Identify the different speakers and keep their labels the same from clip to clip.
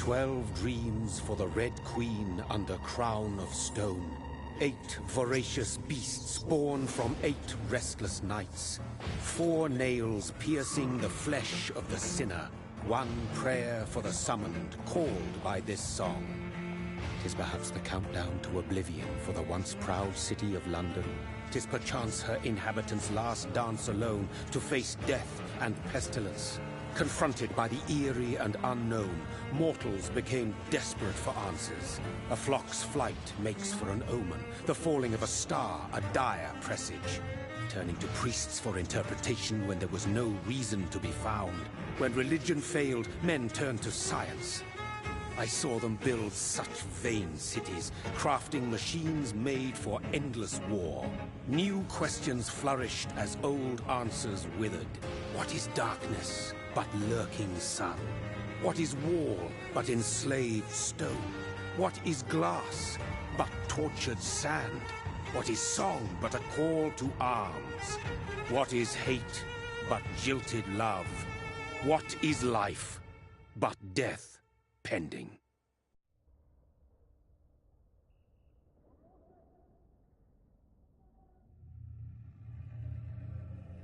Speaker 1: 12 dreams for the Red Queen under crown of stone. 8 voracious beasts born from 8 restless nights. 4 nails piercing the flesh of the sinner. 1 prayer for the summoned, called by this song. 'Tis perhaps the countdown to oblivion for the once proud city of London. 'Tis perchance her inhabitants' last dance alone to face death and pestilence. Confronted by the eerie and unknown, mortals became desperate for answers. A flock's flight makes for an omen, the falling of a star a dire presage. Turning to priests for interpretation when there was no reason to be found. When religion failed, men turned to science. I saw them build such vain cities, crafting machines made for endless war. New questions flourished as old answers withered. What is darkness but lurking sun? What is wall but enslaved stone? What is glass but tortured sand? What is song but a call to arms? What is hate but jilted love? What is life but death pending?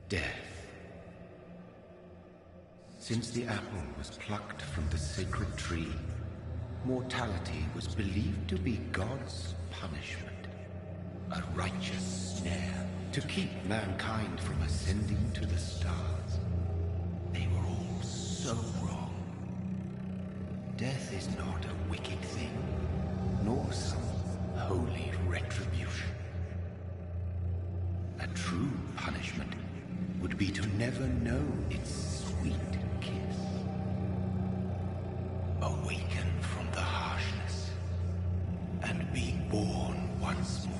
Speaker 2: Death. Since the apple was plucked from the sacred tree, mortality was believed to be God's punishment. A righteous snare to keep mankind from ascending to the stars. They were all so wrong. Death is not a wicked thing, nor some holy retribution. A true punishment would be to never know its sweet kiss. Awaken from the harshness and be born once more.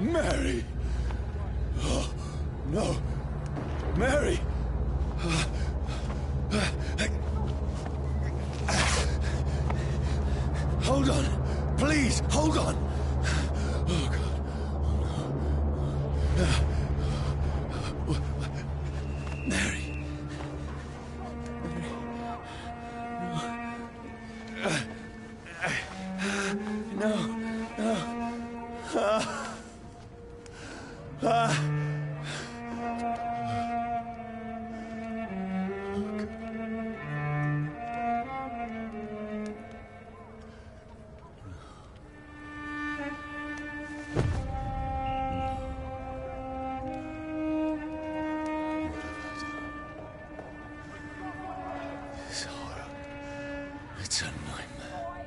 Speaker 3: Mary! Oh, no! Mary! Hold on! Please, hold on! Oh, God. Oh, no. Mary! Mary! This horror. It's a nightmare.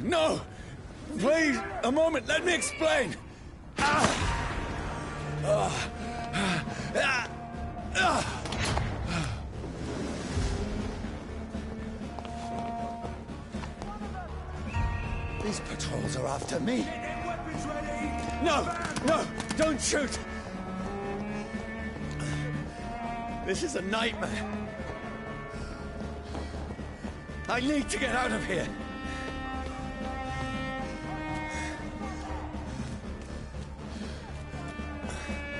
Speaker 3: No! Please, a moment, let me explain! These patrols are after me. No! No! Don't shoot! This is a nightmare. I need to get out of here.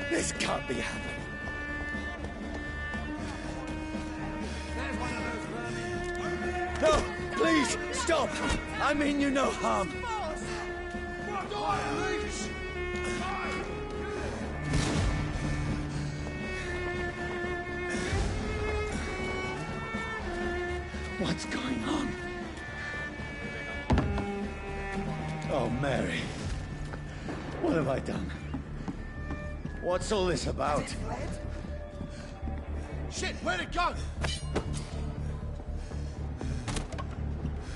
Speaker 3: This can't be happening. No, please, stop! I mean you no harm. What's going on? Oh, Mary. What have I done? What's all this about?
Speaker 4: Shit, where'd it go?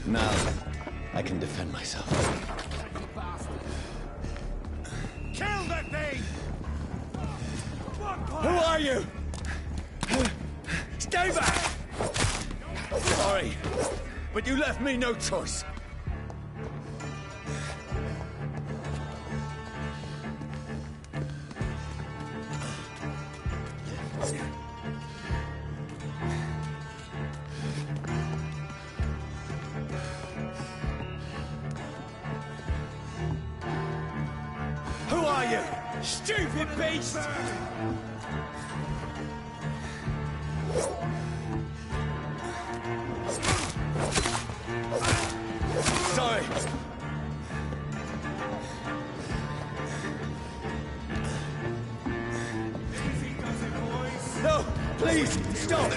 Speaker 3: Now, I can defend myself.
Speaker 4: Kill that thing!
Speaker 3: Who are you? Stay back! Sorry, but you left me no choice. Who are you? Stupid beast! Sorry. No, please, stop!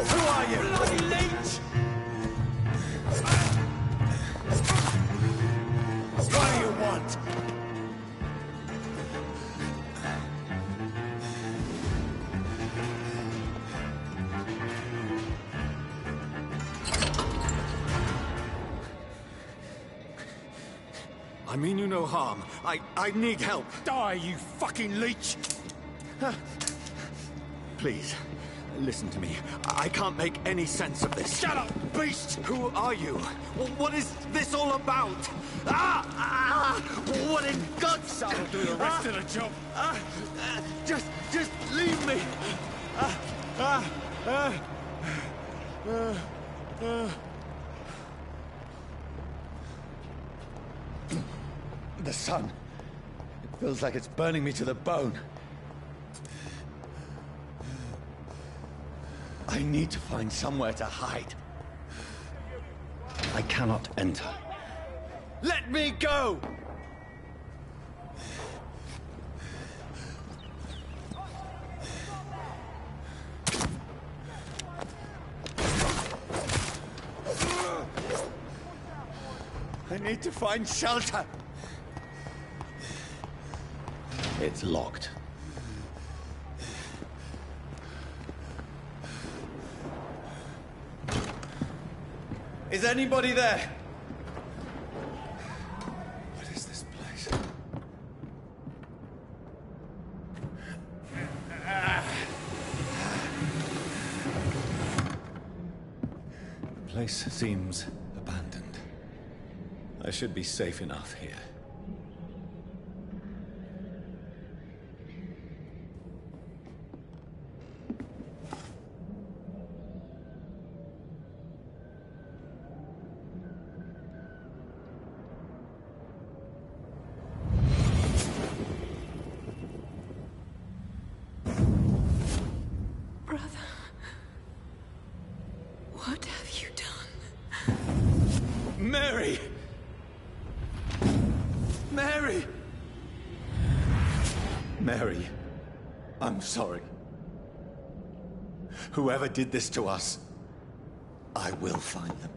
Speaker 3: Who are you? Bloody leech! What do you want? I mean you no harm. I need help.
Speaker 4: Die, you fucking leech!
Speaker 3: Please, listen to me. I can't make any sense of this.
Speaker 4: Shut up, beast!
Speaker 3: Who are you? What is this all about? What in God's name?
Speaker 4: That'll do the rest of the job.
Speaker 3: Just leave me. The sun. It feels like it's burning me to the bone. I need to find somewhere to hide. I cannot enter. Let me go! I need to find shelter. It's locked. Is anybody there? What is this place? The place seems abandoned. I should be safe enough here.
Speaker 5: What have you done?
Speaker 3: Mary! Mary! Mary, I'm sorry. Whoever did this to us, I will find them.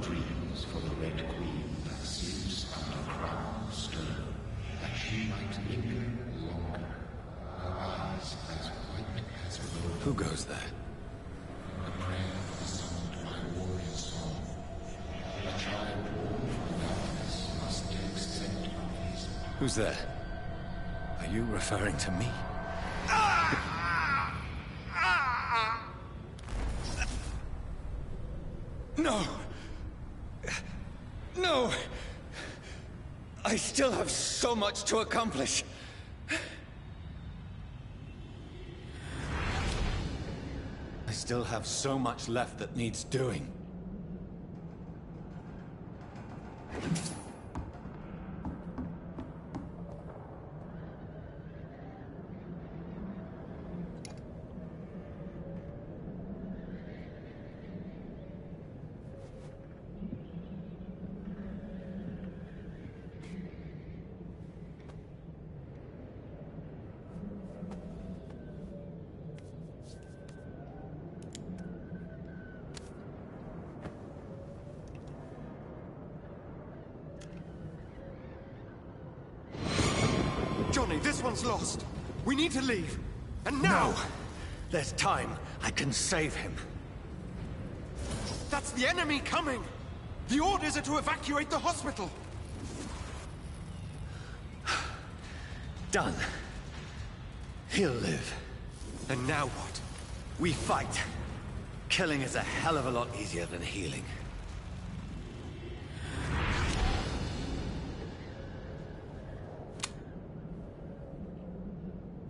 Speaker 2: Dreams for the Red Queen that sleeps under crown of stone, that she might linger longer, her eyes as white as gold.
Speaker 3: Who goes there?
Speaker 2: The prayer summoned my warrior song. A child born from darkness must take scent of his path.
Speaker 3: Who's there? Are you referring to me? No! No! I still have so much to accomplish. I still have so much left that needs doing.
Speaker 4: Johnny, this one's lost. We need to leave. And now!
Speaker 3: No! There's time. I can save him.
Speaker 4: That's the enemy coming! The orders are to evacuate the hospital!
Speaker 3: Done. He'll live.
Speaker 4: And now what?
Speaker 3: We fight. Killing is a hell of a lot easier than healing.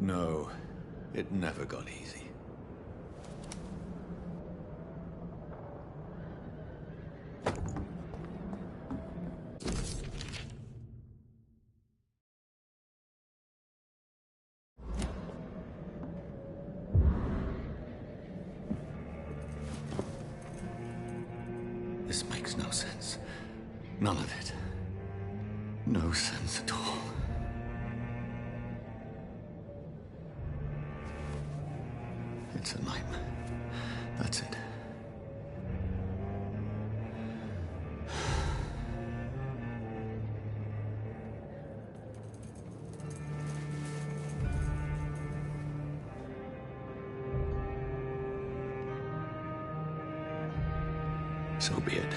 Speaker 3: No, it never got easy. This makes no sense. None of it. No sense at all. It's a nightmare. That's it. So be it.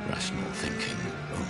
Speaker 3: Rational thinking only.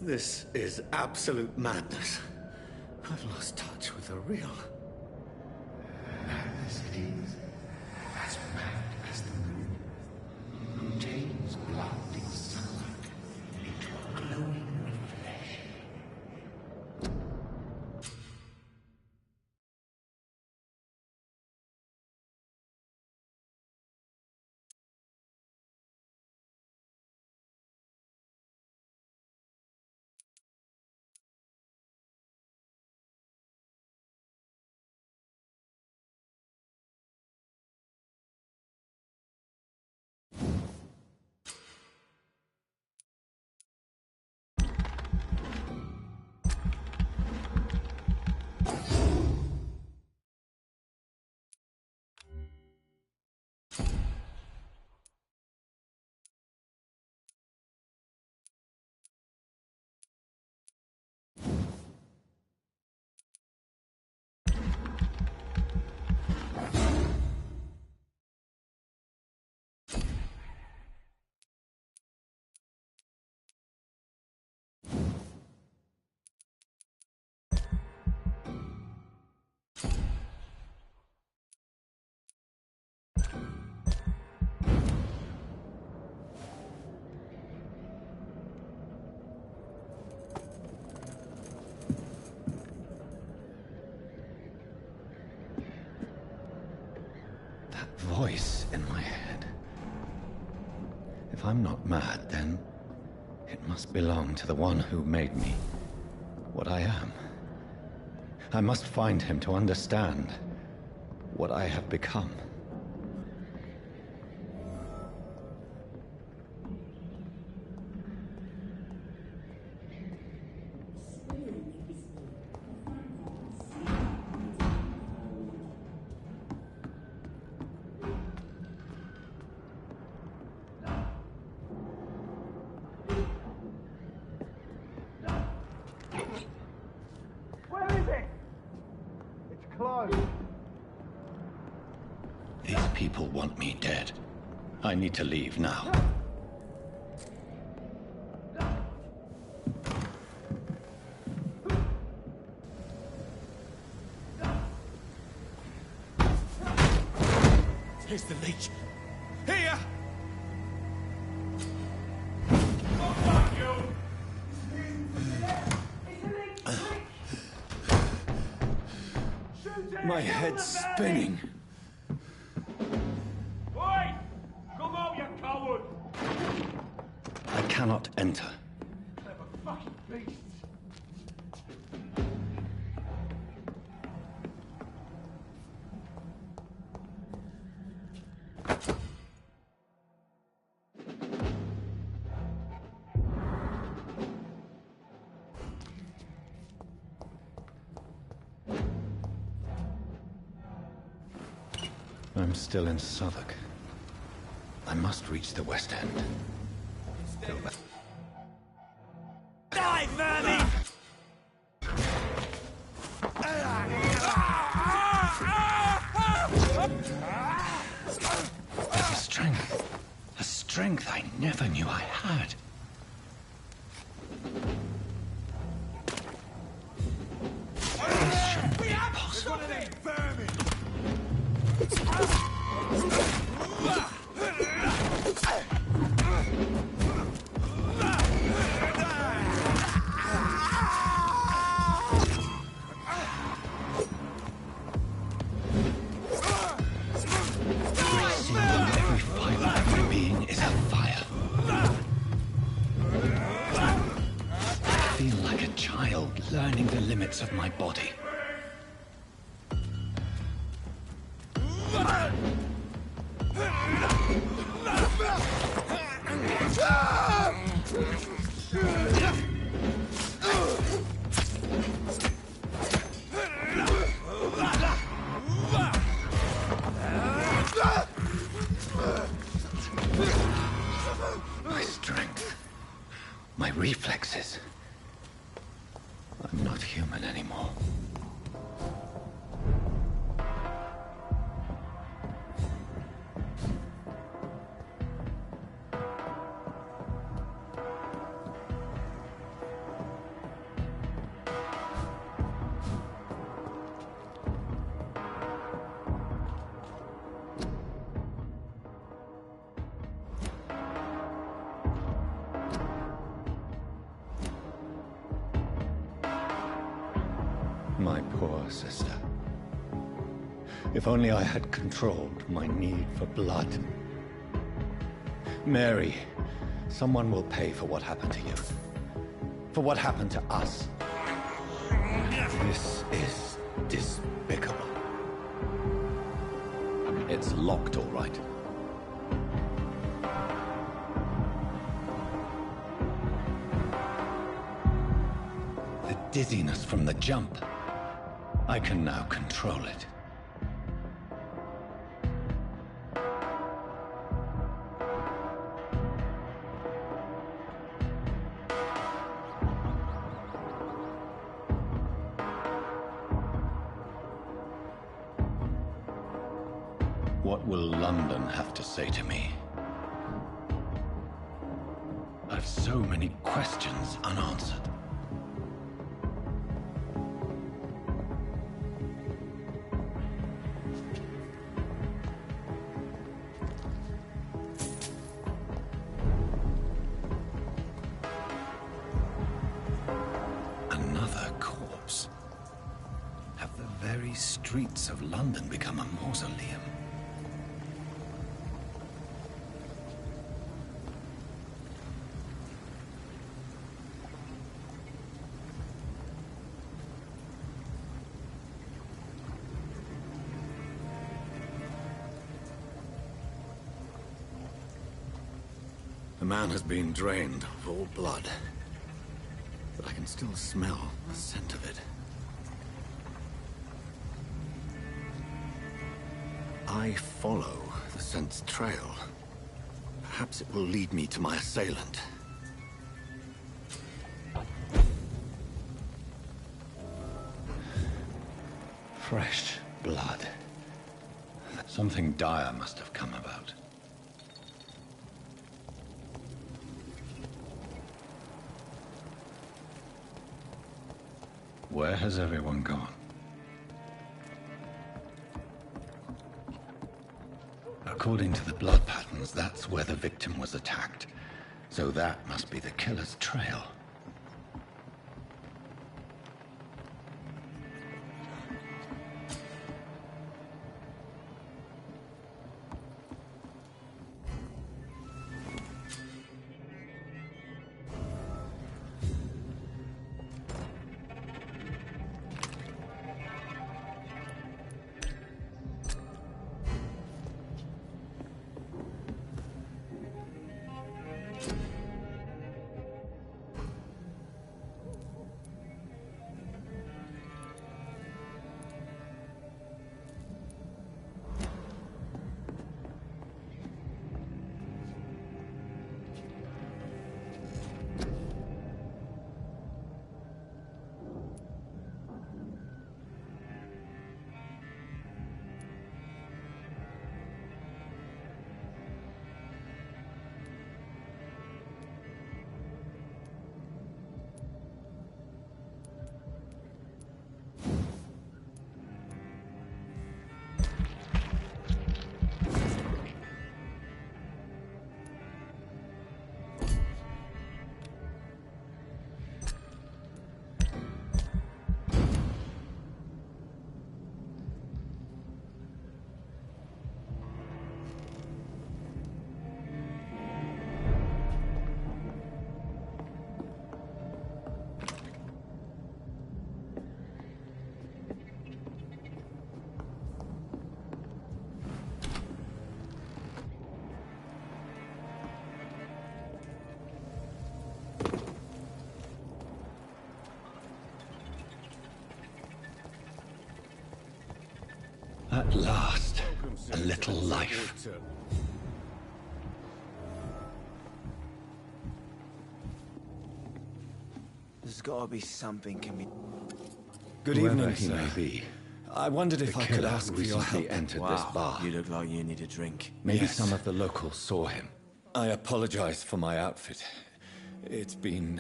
Speaker 3: This is absolute madness. I've lost touch with the real.
Speaker 2: Madness it is, as mad as the moon, who tames blinding sunlight into a glowing
Speaker 3: That voice in my head. If I'm not mad, then it must belong to the one who made me what I am. I must find him to understand what I have become. These people want me dead. I need to leave now.
Speaker 4: Here's the leech. Here!
Speaker 3: My head's spinning.
Speaker 5: Oi! Come out, you coward!
Speaker 3: I cannot enter.
Speaker 5: Clever fucking beasts!
Speaker 3: I'm still in Southwark. I must reach the West End. Go back.
Speaker 4: Die, vermin!
Speaker 3: A strength I never knew I had. This shouldn't be possible. Every fiber of my being is a fire. I feel like a child learning the limits of my body. My strength, my reflexes. I'm not human anymore. My poor sister. If only I had controlled my need for blood. Mary, someone will pay for what happened to you. For what happened to us. This is despicable. It's locked, all right. The dizziness from the jump. I can now control it. What will London have to say to me? I've so many questions unanswered. Another corpse. Have the very streets of London become a mausoleum? The man has been drained of all blood, but I can still smell the scent of it. I follow the scent's trail. Perhaps it will lead me to my assailant. Fresh blood. Something dire must have come about. Where has everyone gone? According to the blood patterns, that's where the victim was attacked. So that must be the killer's trail. At last, a little life.
Speaker 6: There's gotta be something can be...
Speaker 3: Good evening, he may be. I wondered if I could ask for your help. Entered this bar.
Speaker 6: You look like you need a drink.
Speaker 3: Maybe some of the locals saw him. I apologize for my outfit. It's been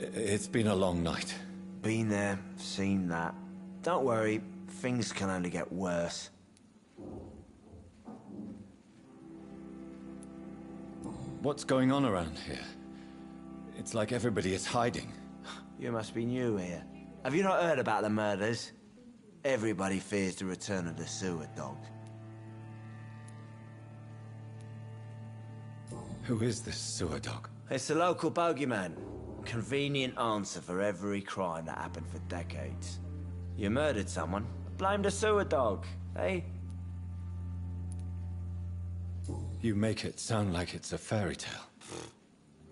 Speaker 3: a long night.
Speaker 6: Been there, seen that. Don't worry, things can only get worse.
Speaker 3: What's going on around here? It's like everybody is hiding.
Speaker 6: You must be new here. Have you not heard about the murders? Everybody fears the return of the sewer dog.
Speaker 3: Who is this sewer dog?
Speaker 6: It's the local bogeyman. Convenient answer for every crime that happened for decades. You murdered someone, blame the sewer dog, eh?
Speaker 3: You make it sound like it's a fairy tale.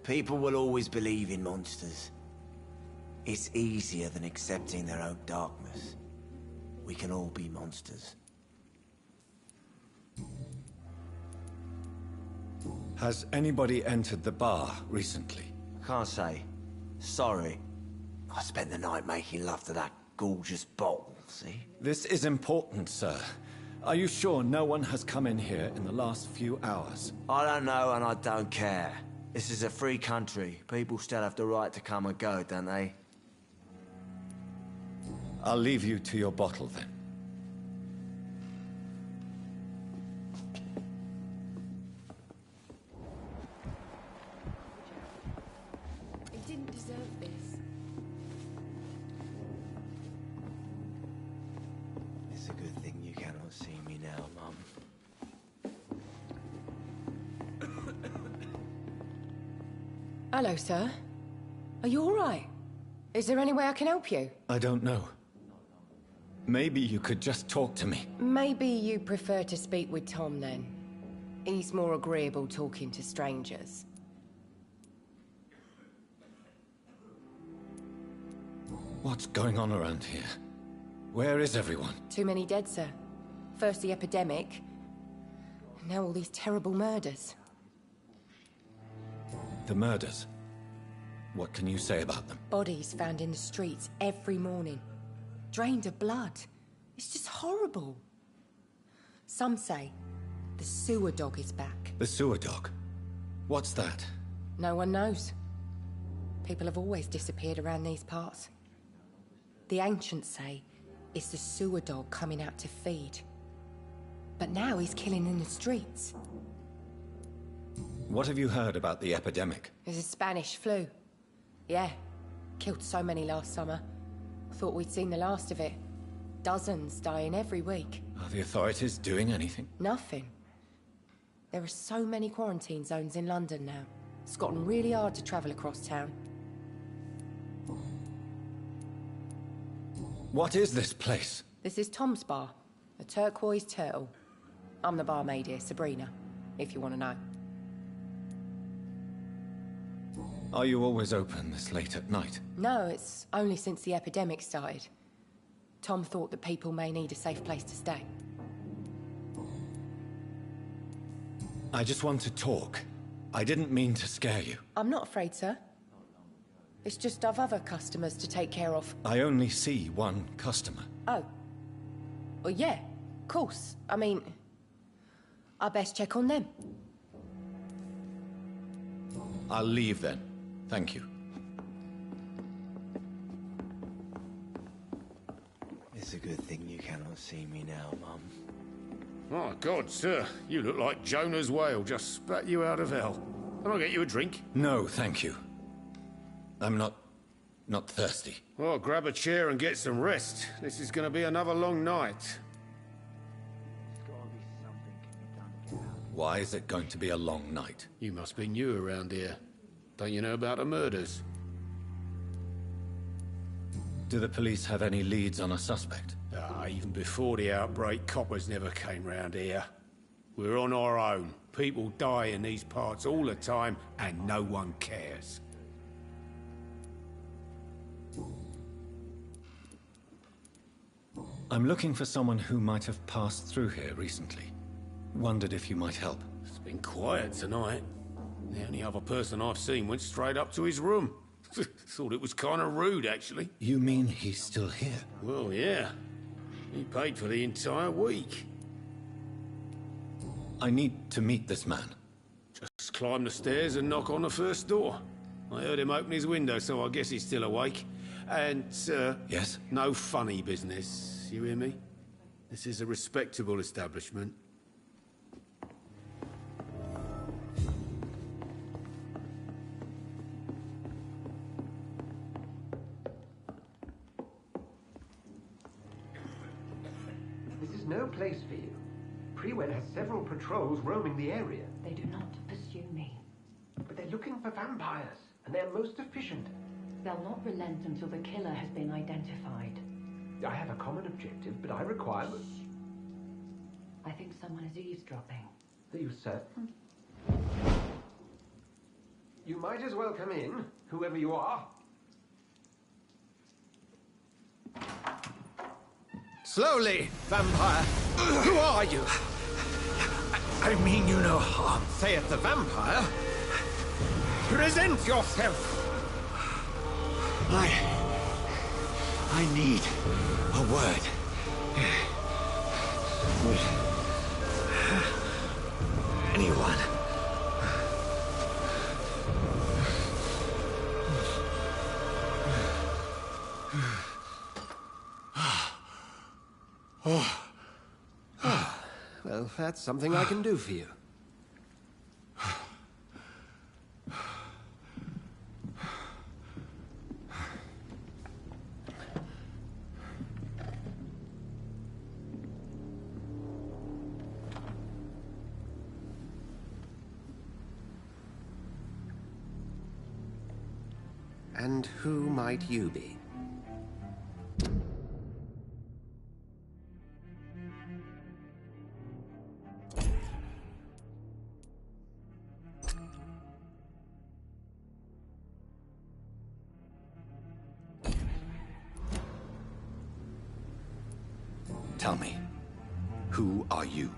Speaker 6: People will always believe in monsters. It's easier than accepting their own darkness. We can all be monsters.
Speaker 3: Has anybody entered the bar recently?
Speaker 6: Can't say. Sorry. I spent the night making love to that gorgeous bottle, see?
Speaker 3: This is important, sir. Are you sure no one has come in here in the last few hours?
Speaker 6: I don't know and I don't care. This is a free country. People still have the right to come and go, don't they?
Speaker 3: I'll leave you to your bottle then.
Speaker 7: He didn't deserve this.
Speaker 6: It's a good thing you cannot see me now, Mum.
Speaker 7: Hello, sir. Are you all right? Is there any way I can help you?
Speaker 3: I don't know. Maybe you could just talk to me.
Speaker 7: Maybe you prefer to speak with Tom, then. He's more agreeable talking to strangers.
Speaker 3: What's going on around here? Where is everyone?
Speaker 7: Too many dead, sir. First the epidemic, now all these terrible murders.
Speaker 3: The murders? What can you say about them?
Speaker 7: Bodies found in the streets every morning. Drained of blood. It's just horrible. Some say the sewer dog is back.
Speaker 3: The sewer dog? What's that?
Speaker 7: No one knows. People have always disappeared around these parts. The ancients say it's the sewer dog coming out to feed. But now he's killing in the streets.
Speaker 3: What have you heard about the epidemic?
Speaker 7: There's a Spanish flu. Yeah. Killed so many last summer. Thought we'd seen the last of it. Dozens dying every week.
Speaker 3: Are the authorities doing anything?
Speaker 7: Nothing. There are so many quarantine zones in London now. It's gotten really hard to travel across town.
Speaker 3: What is this place?
Speaker 7: This is Tom's bar. A turquoise turtle. I'm the barmaid here, Sabrina, if you want to know.
Speaker 3: Are you always open this late at night?
Speaker 7: No, it's only since the epidemic started. Tom thought that people may need a safe place to stay.
Speaker 3: I just want to talk. I didn't mean to scare you.
Speaker 7: I'm not afraid, sir. It's just I've other customers to take care of.
Speaker 3: I only see one customer.
Speaker 7: Oh. Well, yeah, of course. I mean, I best check on them.
Speaker 3: I'll leave then. Thank you.
Speaker 6: It's a good thing you cannot see me now, Mum.
Speaker 8: My God, sir, you look like Jonah's whale just spat you out of hell. Can I get you a drink?
Speaker 3: No, thank you. I'm not thirsty.
Speaker 8: Well, grab a chair and get some rest. This is going to be another long night.
Speaker 3: Why is it going to be a long night?
Speaker 8: You must be new around here. Don't you know about the murders?
Speaker 3: Do the police have any leads on a suspect?
Speaker 8: Even before the outbreak, coppers never came round here. We're on our own. People die in these parts all the time, and no one cares.
Speaker 3: I'm looking for someone who might have passed through here recently. Wondered if you might help.
Speaker 8: It's been quiet tonight. The only other person I've seen went straight up to his room. Thought it was kind of rude, actually.
Speaker 3: You mean he's still here?
Speaker 8: Well, yeah. He paid for the entire week.
Speaker 3: I need to meet this man.
Speaker 8: Just climb the stairs and knock on the first door. I heard him open his window, so I guess he's still awake. And,
Speaker 3: Yes?
Speaker 8: no funny business, you hear me? This is a respectable establishment.
Speaker 9: This is no place for you. Prewell has several patrols roaming the area.
Speaker 10: They do not pursue me.
Speaker 9: But they're looking for vampires, and they're most efficient.
Speaker 10: They'll not relent until the killer has been identified.
Speaker 9: I have a common objective, but I require...
Speaker 10: I think someone is eavesdropping.
Speaker 9: Are you certain? You might as well come in, whoever you are.
Speaker 4: Slowly, vampire. Who are you? I mean you no harm, saith the vampire. Present yourself.
Speaker 2: I need a word. Anyone.
Speaker 4: Well, that's something I can do for you. And who might you be?
Speaker 3: Tell me, who are you?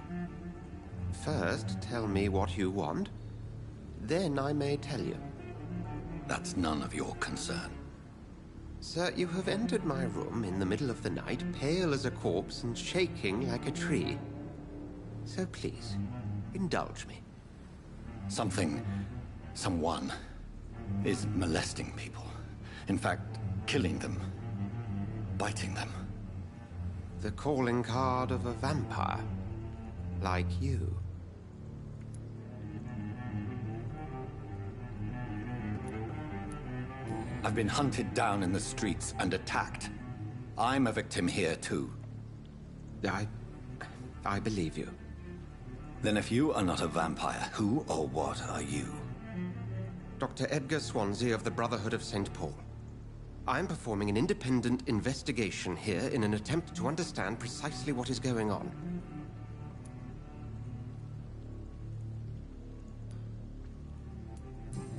Speaker 2: First, tell me what you want. Then I may tell you.
Speaker 3: That's none of your concern.
Speaker 2: Sir, you have entered my room in the middle of the night, pale as a corpse and shaking like a tree. So please, indulge me.
Speaker 3: Someone is molesting people. In fact, killing them. Biting them.
Speaker 2: The calling card of a vampire. Like you.
Speaker 3: I've been hunted down in the streets and attacked. I'm a victim here, too.
Speaker 2: I believe you.
Speaker 3: Then if you are not a vampire, who or what are you?
Speaker 2: Dr. Edgar Swansea of the Brotherhood of St. Paul. I'm performing an independent investigation here in an attempt to understand precisely what is going on.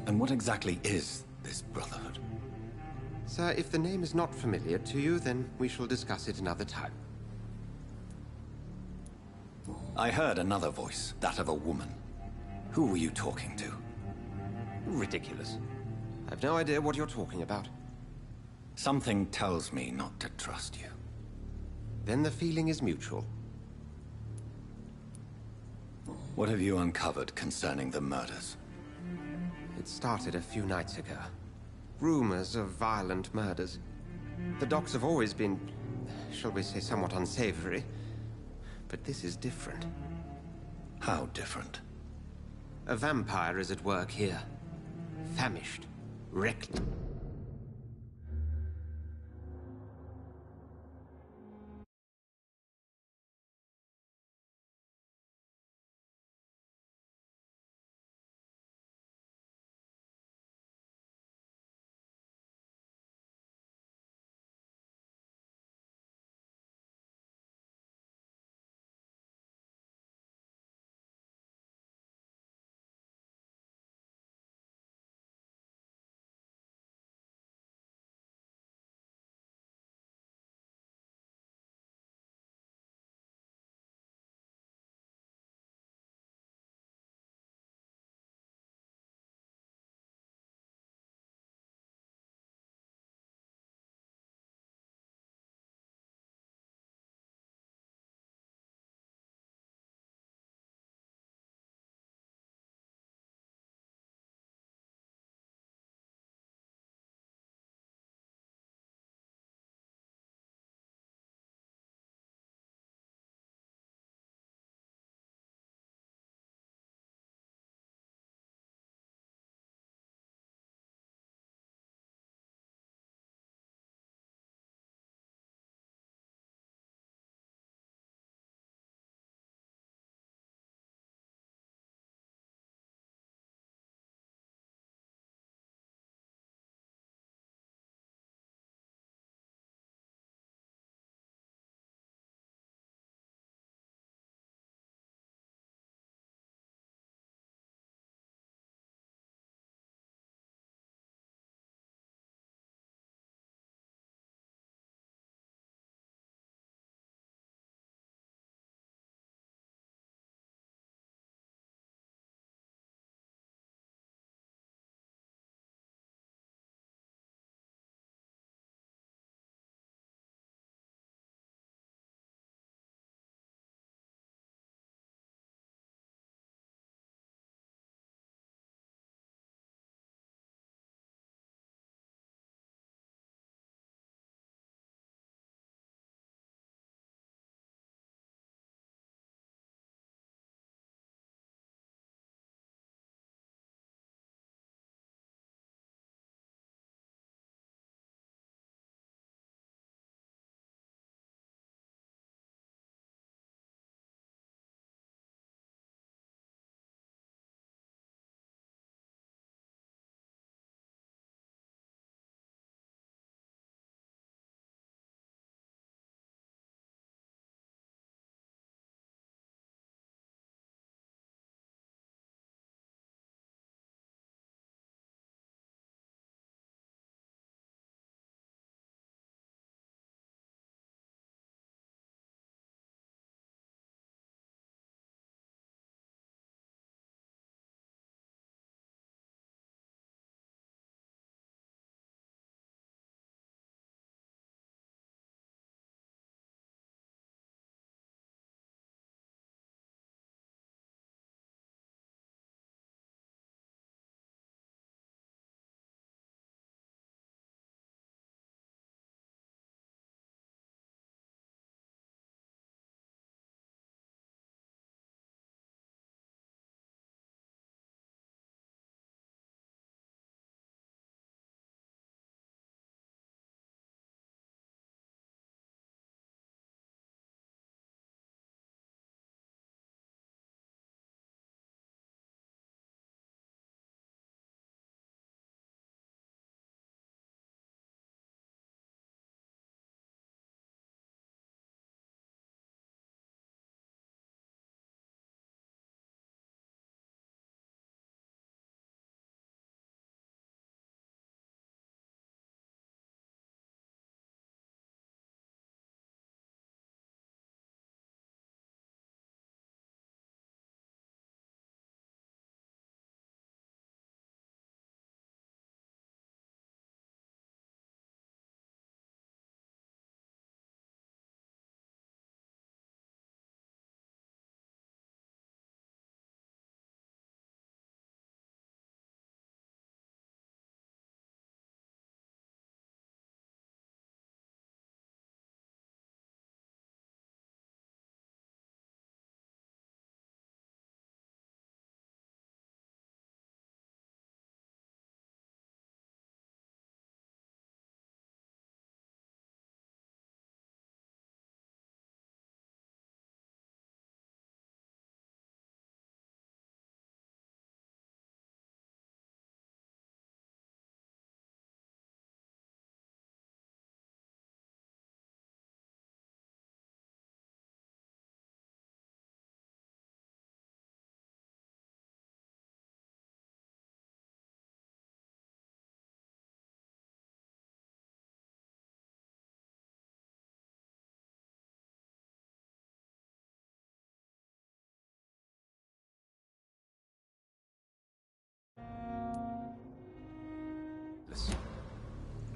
Speaker 3: And what exactly is this Brotherhood?
Speaker 2: Sir, if the name is not familiar to you, then we shall discuss it another time.
Speaker 3: I heard another voice, that of a woman. Who were you talking to?
Speaker 2: Ridiculous. I've no idea what you're talking about.
Speaker 3: Something tells me not to trust you.
Speaker 2: Then the feeling is mutual.
Speaker 3: What have you uncovered concerning the murders?
Speaker 2: It started a few nights ago. Rumors of violent murders. The docks have always been, shall we say, somewhat unsavory. But this is different.
Speaker 3: How different?
Speaker 2: A vampire is at work here. Famished. Reckless.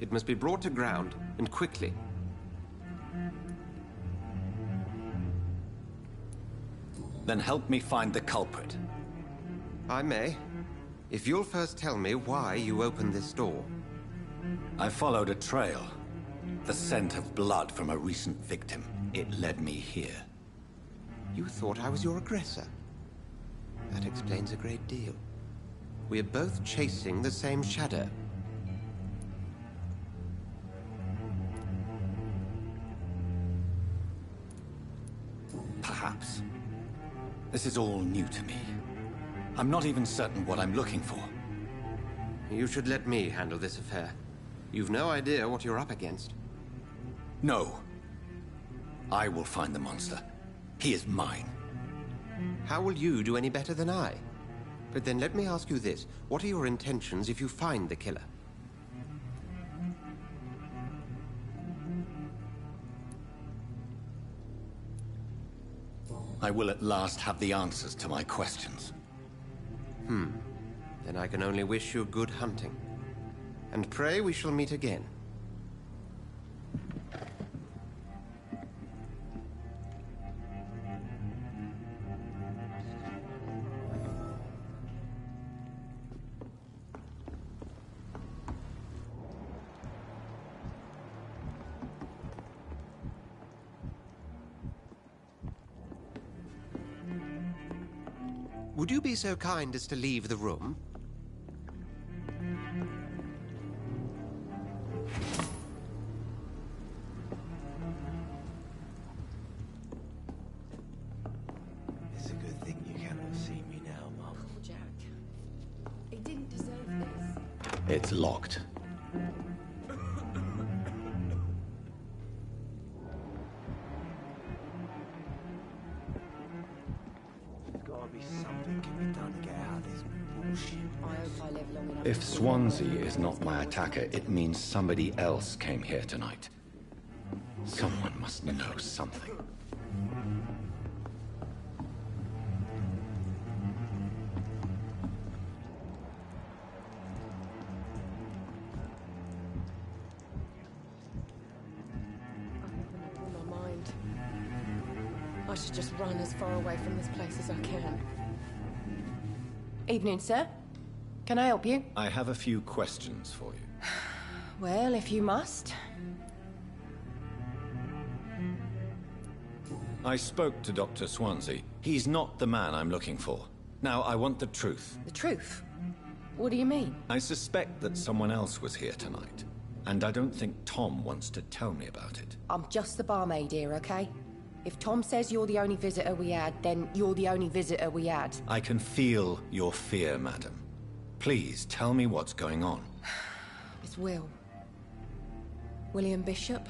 Speaker 9: It must be brought to ground, and quickly.
Speaker 3: Then help me find the culprit.
Speaker 9: I may. If you'll first tell me why you opened this door.
Speaker 3: I followed a trail. The scent of blood from a recent victim. It led me here.
Speaker 9: You thought I was your aggressor. That explains a great deal. We're both chasing the same shadow.
Speaker 3: Perhaps. This is all new to me. I'm not even certain what I'm looking for.
Speaker 9: You should let me handle this affair. You've no idea what you're up against.
Speaker 3: No. I will find the monster. He is mine.
Speaker 9: How will you do any better than I? But then let me ask you this. What are your intentions if you find the killer?
Speaker 3: I will at last have the answers to my questions.
Speaker 9: Then I can only wish you good hunting. And pray we shall meet again. Would you be so kind as to leave the room?
Speaker 6: It's a good thing you cannot see me now, Mum.
Speaker 7: Oh, Jack. He didn't deserve this.
Speaker 3: It's locked.
Speaker 6: There's gotta be something can be done to get out of this bullshit.
Speaker 7: I hope I live long enough.
Speaker 3: If Swansea is not my attacker, it means somebody else came here tonight. Someone must know something.
Speaker 7: In my mind. I should just run as far away from this place as I can. Evening, sir. Can I help you?
Speaker 3: I have a few questions for you.
Speaker 7: Well, if you must.
Speaker 3: I spoke to Dr. Swansea. He's not the man I'm looking for. Now, I want the truth.
Speaker 7: The truth? What do you mean?
Speaker 3: I suspect that someone else was here tonight. And I don't think Tom wants to tell me about it.
Speaker 7: I'm just the barmaid here, okay? If Tom says you're the only visitor we had, then you're the only visitor we had.
Speaker 3: I can feel your fear, madam. Please, tell me what's going on.
Speaker 7: It's Will. William Bishop.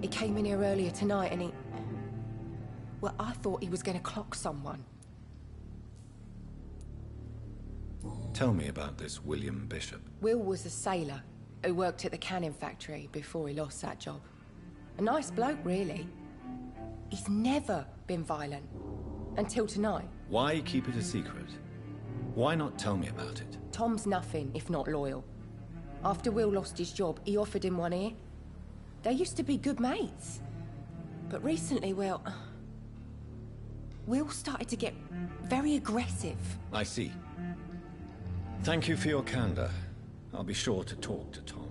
Speaker 7: He came in here earlier tonight and he... Well, I thought he was going to clock someone.
Speaker 3: Tell me about this William Bishop.
Speaker 7: Will was a sailor who worked at the canning factory before he lost that job. A nice bloke, really. He's never been violent. Until tonight.
Speaker 3: Why keep it a secret? Why not tell me about it?
Speaker 7: Tom's nothing if not loyal. After Will lost his job, he offered him one ear. They used to be good mates. But recently, well... Will started to get very aggressive.
Speaker 3: I see. Thank you for your candor. I'll be sure to talk to Tom.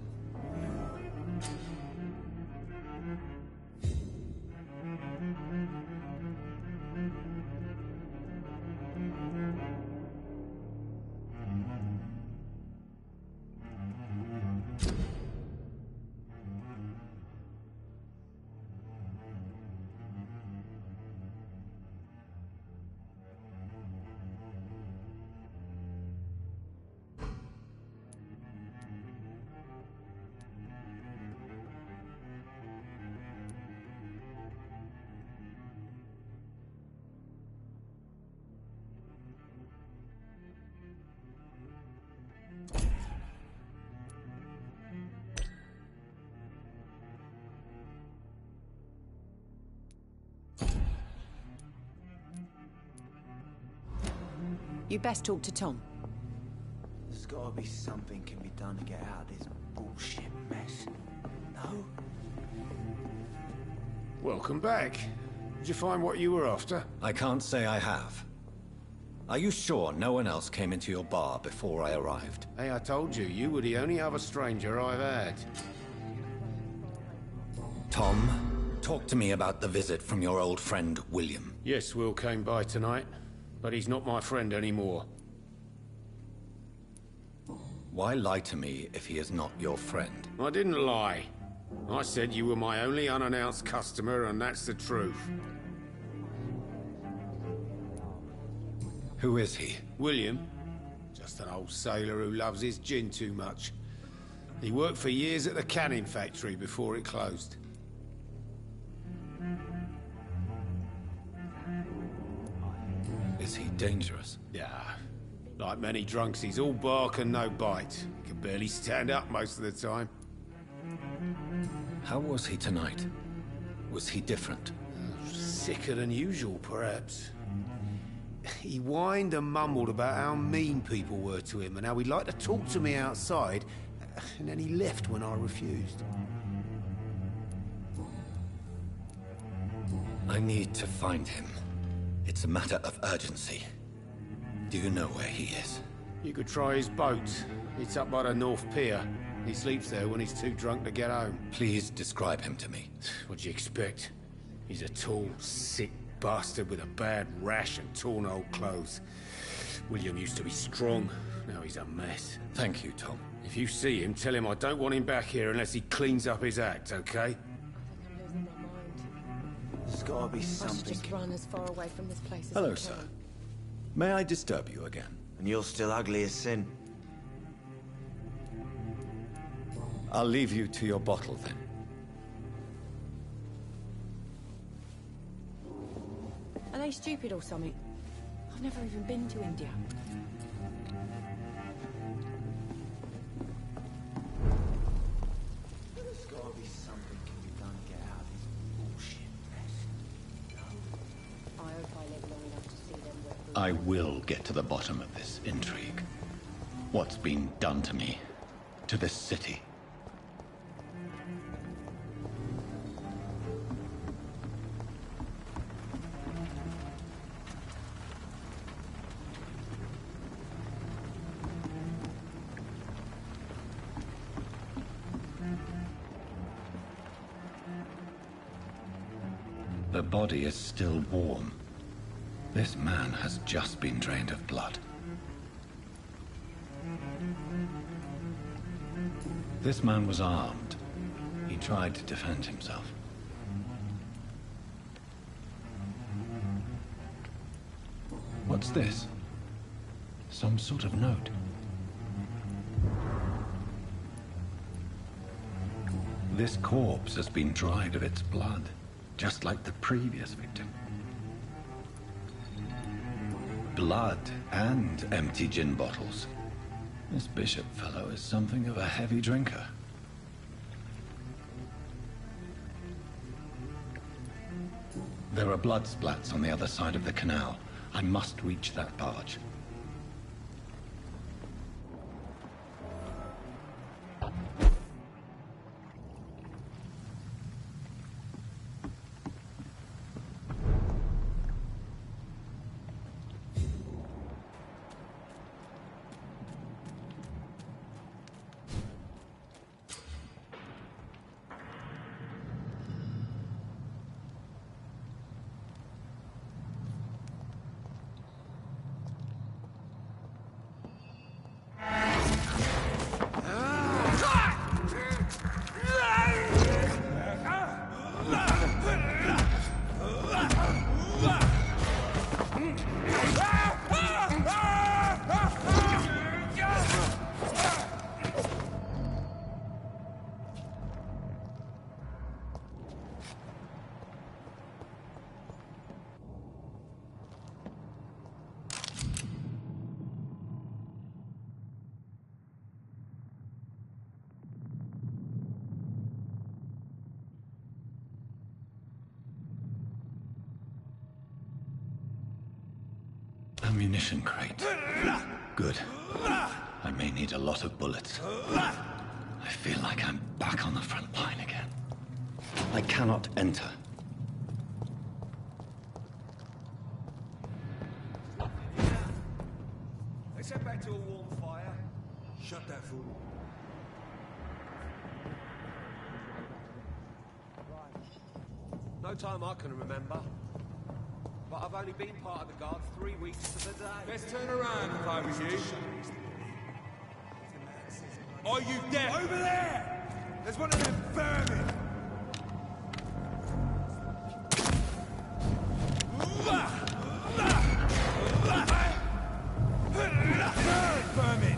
Speaker 11: You best talk to Tom.
Speaker 6: There's gotta be something can be done to get out of this bullshit mess. No?
Speaker 8: Welcome back. Did you find what you were after?
Speaker 3: I can't say I have. Are you sure no one else came into your bar before I arrived?
Speaker 8: Hey, I told you, you were the only other stranger I've had.
Speaker 3: Tom, talk to me about the visit from your old friend, William.
Speaker 8: Yes, Will came by tonight, but he's not my friend anymore.
Speaker 3: Why lie to me if he is not your friend?
Speaker 8: I didn't lie. I said you were my only unannounced customer, and that's the truth.
Speaker 3: Who is he?
Speaker 8: William. Just an old sailor who loves his gin too much. He worked for years at the canning factory before it closed.
Speaker 3: Is he dangerous?
Speaker 8: Yeah. Like many drunks, he's all bark and no bite. He can barely stand up most of the time.
Speaker 3: How was he tonight? Was he different?
Speaker 8: Sicker than usual, perhaps. He whined and mumbled about how mean people were to him and how he'd like to talk to me outside, and then he left when I refused.
Speaker 3: I need to find him. It's a matter of urgency. Do you know where he is?
Speaker 8: You could try his boat. It's up by the North Pier. He sleeps there when he's too drunk to get home.
Speaker 3: Please describe him to me.
Speaker 8: What'd you expect? He's a tall, sick bastard with a bad rash and torn old clothes. William used to be strong. Now he's a mess.
Speaker 3: Thank you, Tom.
Speaker 8: If you see him, tell him I don't want him back here unless he cleans up his act, okay?
Speaker 6: There's gotta be
Speaker 7: I should
Speaker 6: something.
Speaker 7: just run as far away from this place as
Speaker 3: Hello,
Speaker 7: I
Speaker 3: sir.
Speaker 7: can.
Speaker 3: May I disturb you again?
Speaker 6: And you're still ugly as sin.
Speaker 3: I'll leave you to your bottle then.
Speaker 7: Are they stupid or something? I've never even been to India.
Speaker 6: There's gotta be something can be done to get out of this bullshit mess. No?
Speaker 7: I hope I live long enough to see them work.
Speaker 3: I will get to the bottom of this intrigue. What's been done to me, to this city. The body is still warm. This man has just been drained of blood. This man was armed. He tried to defend himself. What's this? Some sort of note. This corpse has been dried of its blood, just like the previous victim. Blood and empty gin bottles. This bishop fellow is something of a heavy drinker. There are blood splats on the other side of the canal. I must reach that barge. Ammunition crate. Good. I may need a lot of bullets. I feel like I'm back on the front line again. I cannot enter.
Speaker 5: Let's head back to a warm fire. Shut that fool.
Speaker 9: No time I can remember. But I've only been part of the guard 3 weeks to the day.
Speaker 5: Let's turn around if I was you. Are you deaf? Over there! There's one of them vermin! Vermin!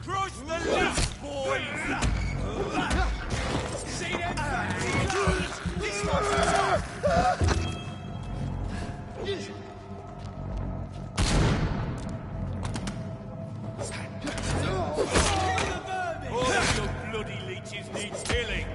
Speaker 5: Crush the left, boys! See them fangs? This one's tough! All your bloody leeches need killing!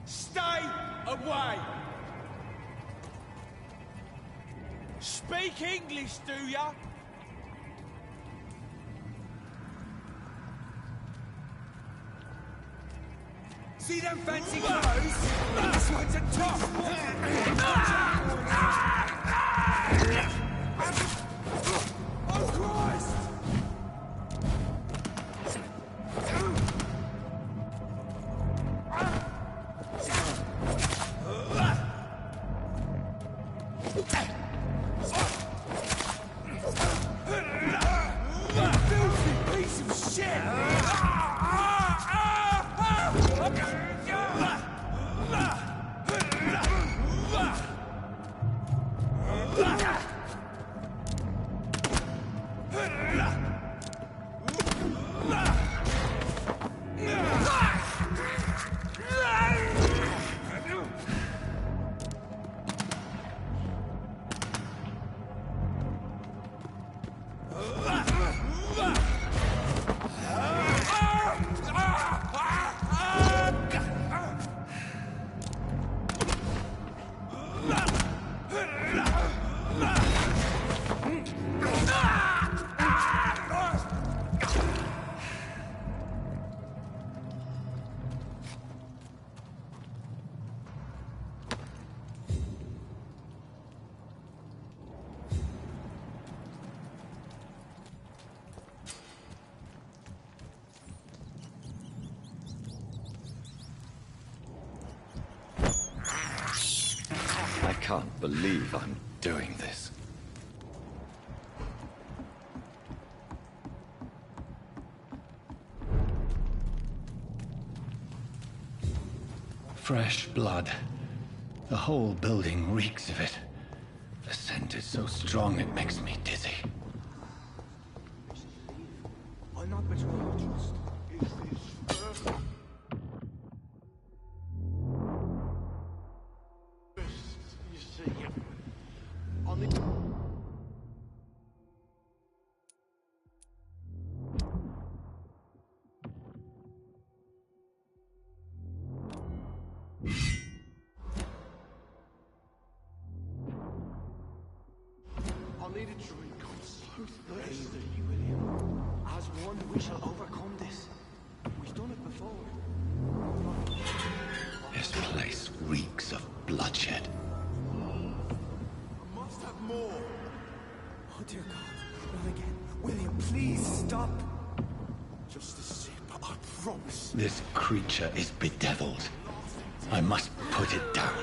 Speaker 5: Stay away! Speak English, do ya? See them fancy clothes? This one's a top! Oh, Christ!
Speaker 3: can't believe I'm doing this. Fresh blood. The whole building reeks of it. The scent is so strong it makes me dizzy.
Speaker 5: I'll not betray your trust. You see, on the... I'll need a drink. I'm so thirsty, William. As one, we shall overcome this. We've done it before.
Speaker 3: This place reeks of bloodshed.
Speaker 5: I must have more. Oh, dear God. Not again. William, please stop. Just a sip, I promise.
Speaker 3: This creature is bedeviled. I must put it down.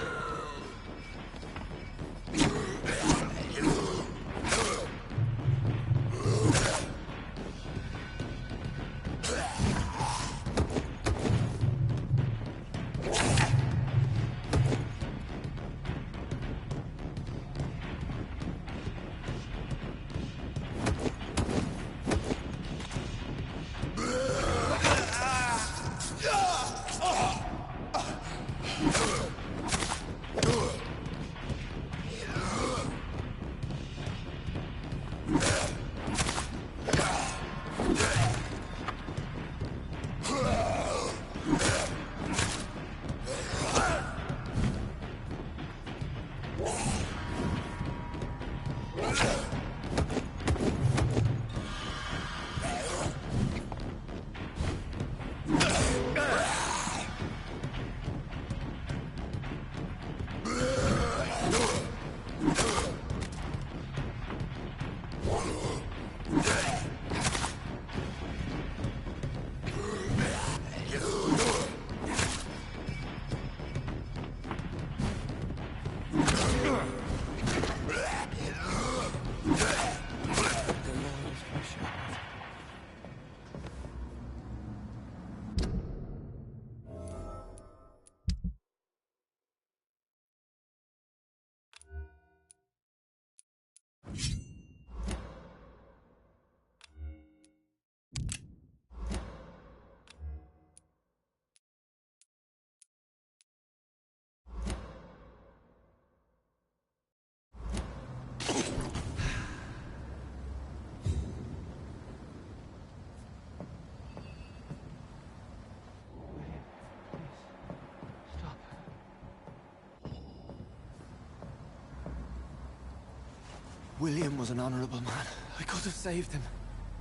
Speaker 5: William was an honorable man. I could have saved him.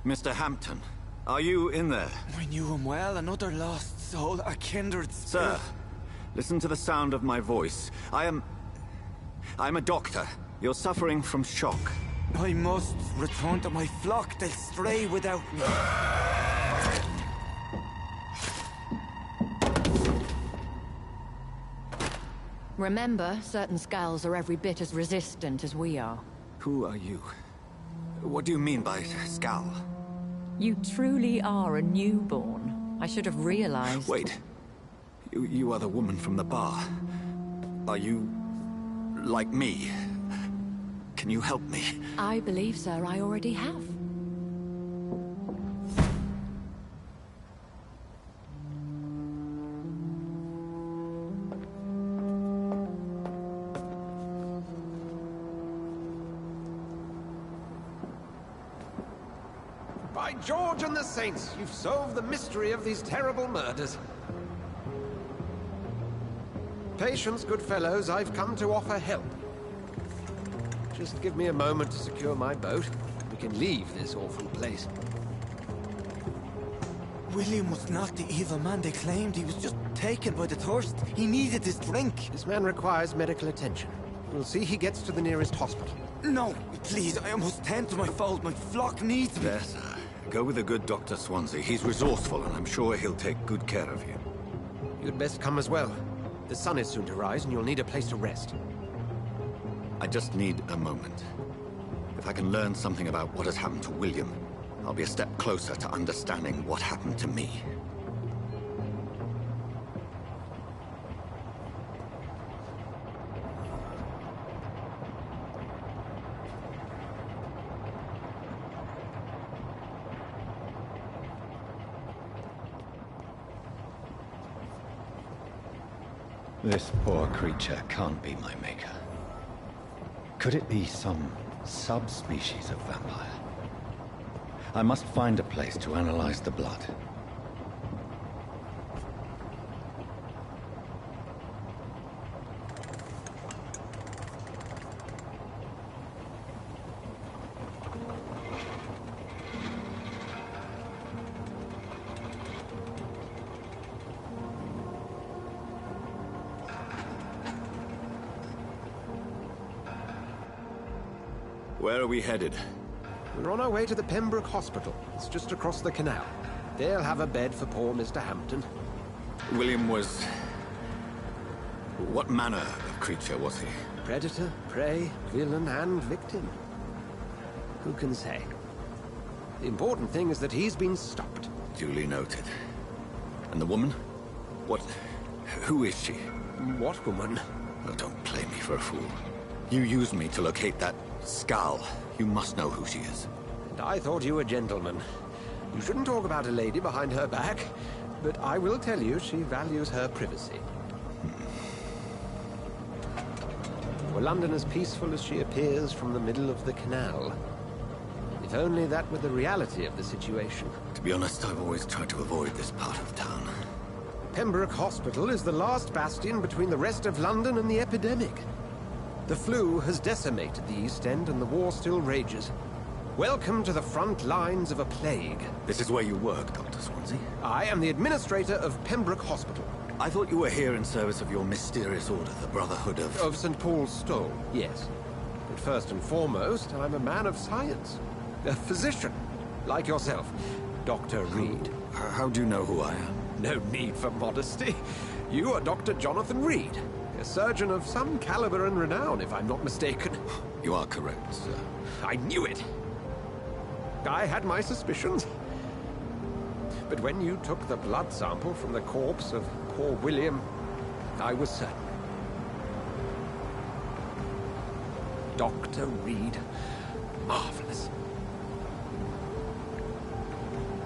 Speaker 3: Mr. Hampton, are you in there?
Speaker 5: I knew him well, another lost soul, a kindred spirit.
Speaker 3: Sir, listen to the sound of my voice. I'm a doctor. You're suffering from shock.
Speaker 5: I must return to my flock. They'll stray without me.
Speaker 11: Remember, certain skulls are every bit as resistant as we are.
Speaker 3: Who are you? What do you mean by skull?
Speaker 11: You truly are a newborn. I should have realized.
Speaker 3: Wait. You are the woman from the bar. Are you... like me? Can you help me?
Speaker 11: I believe, sir, I already have.
Speaker 9: By George and the Saints, you've solved the mystery of these terrible murders. Patience, good fellows, I've come to offer help. Just give me a moment to secure my boat. We can leave this awful place.
Speaker 5: William was not the evil man they claimed. He was just taken by the thirst. He needed his drink.
Speaker 9: This man requires medical attention. We'll see he gets to the nearest hospital.
Speaker 5: No, please, I must tend to my fold. My flock needs me.
Speaker 3: There, sir. Go with the good Dr. Swansea. He's resourceful, and I'm sure he'll take good care of you.
Speaker 9: You'd best come as well. The sun is soon to rise, and you'll need a place to rest.
Speaker 3: I just need a moment. If I can learn something about what has happened to William, I'll be a step closer to understanding what happened to me. This poor creature can't be my maker. Could it be some subspecies of vampire? I must find a place to analyze the blood. Where are we headed?
Speaker 9: We're on our way to the Pembroke Hospital. It's just across the canal. They'll have a bed for poor Mr. Hampton.
Speaker 3: William was... what manner of creature was he?
Speaker 9: Predator, prey, villain, and victim. Who can say? The important thing is that he's been stopped.
Speaker 3: Duly noted. And the woman? What... who is she?
Speaker 9: What woman?
Speaker 3: Oh, don't play me for a fool. You used me to locate that skull. You must know who she is.
Speaker 9: And I thought you a gentleman. You shouldn't talk about a lady behind her back, but I will tell you she values her privacy. Were London as peaceful as she appears from the middle of the canal? If only that were the reality of the situation.
Speaker 3: To be honest, I've always tried to avoid this part of town.
Speaker 9: Pembroke Hospital is the last bastion between the rest of London and the epidemic. The flu has decimated the East End and the war still rages. Welcome to the front lines of a plague.
Speaker 3: This is where you work, Dr. Swansea?
Speaker 9: I am the administrator of Pembroke Hospital.
Speaker 3: I thought you were here in service of your mysterious order, the Brotherhood of...
Speaker 9: Of St. Paul's Stole, yes. But first and foremost, I'm a man of science. A physician, like yourself, Dr. Reed.
Speaker 3: How do you know who I am?
Speaker 9: No need for modesty. You are Dr. Jonathan Reed. A surgeon of some caliber and renown, if I'm not mistaken.
Speaker 3: You are correct, sir.
Speaker 9: I knew it! I had my suspicions. But when you took the blood sample from the corpse of poor William, I was certain. Dr. Reed. Marvelous.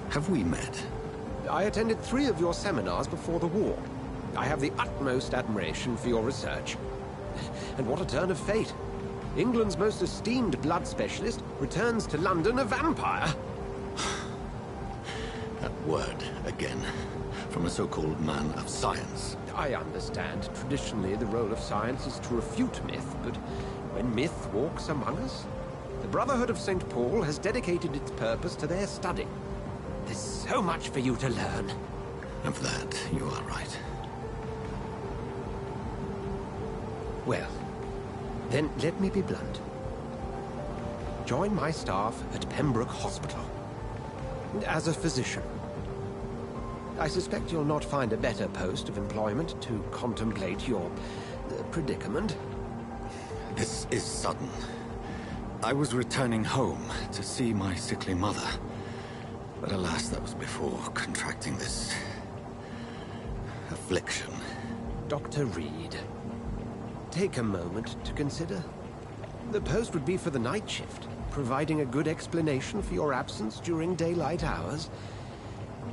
Speaker 3: Have we met?
Speaker 9: I attended 3 of your seminars before the war. I have the utmost admiration for your research. And what a turn of fate. England's most esteemed blood specialist returns to London a vampire.
Speaker 3: That word, again. From a so-called man of science.
Speaker 9: I understand. Traditionally, the role of science is to refute myth, but when myth walks among us, the Brotherhood of St. Paul has dedicated its purpose to their study. There's so much for you to learn.
Speaker 3: Of that, you are right.
Speaker 9: Well, then let me be blunt. Join my staff at Pembroke Hospital. As a physician. I suspect you'll not find a better post of employment to contemplate your predicament.
Speaker 3: This is sudden. I was returning home to see my sickly mother. But alas, that was before contracting this... affliction.
Speaker 9: Dr. Reed, take a moment to consider. The post would be for the night shift, providing a good explanation for your absence during daylight hours.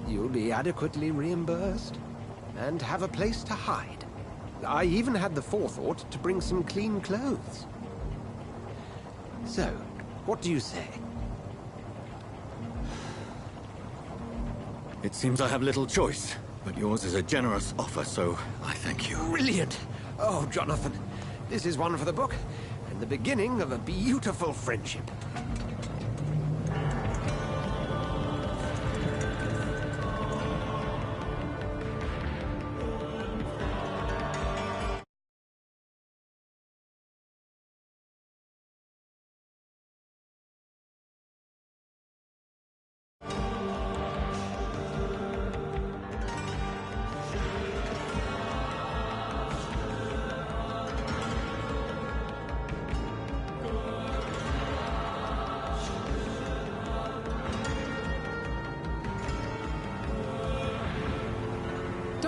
Speaker 9: You'll be adequately reimbursed, and have a place to hide. I even had the forethought to bring some clean clothes. So, what do you say?
Speaker 3: It seems I have little choice, but yours is a generous offer, so I thank you.
Speaker 9: Brilliant! Oh, Jonathan, this is one for the book, and the beginning of a beautiful friendship.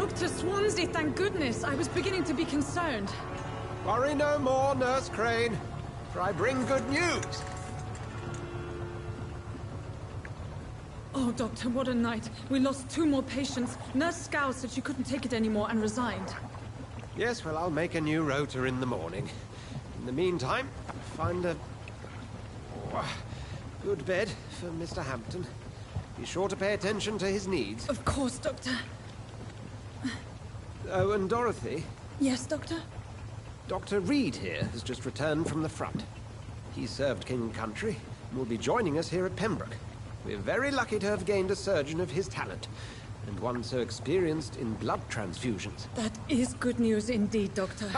Speaker 12: Dr. Swansea, thank goodness. I was beginning to be concerned.
Speaker 9: Worry no more, Nurse Crane, for I bring good news.
Speaker 12: Oh, Doctor, what a night. We lost 2 more patients. Nurse Scow said she couldn't take it anymore and resigned.
Speaker 9: Yes, well, I'll make a new rota in the morning. In the meantime, find a good bed for Mr. Hampton. Be sure to pay attention to his needs.
Speaker 12: Of course, Doctor.
Speaker 9: Oh, and Dorothy?
Speaker 12: Yes, Doctor?
Speaker 9: Dr. Reed here has just returned from the front. He served King and Country and will be joining us here at Pembroke. We're very lucky to have gained a surgeon of his talent, and one so experienced in blood transfusions.
Speaker 12: That is good news indeed, Doctor.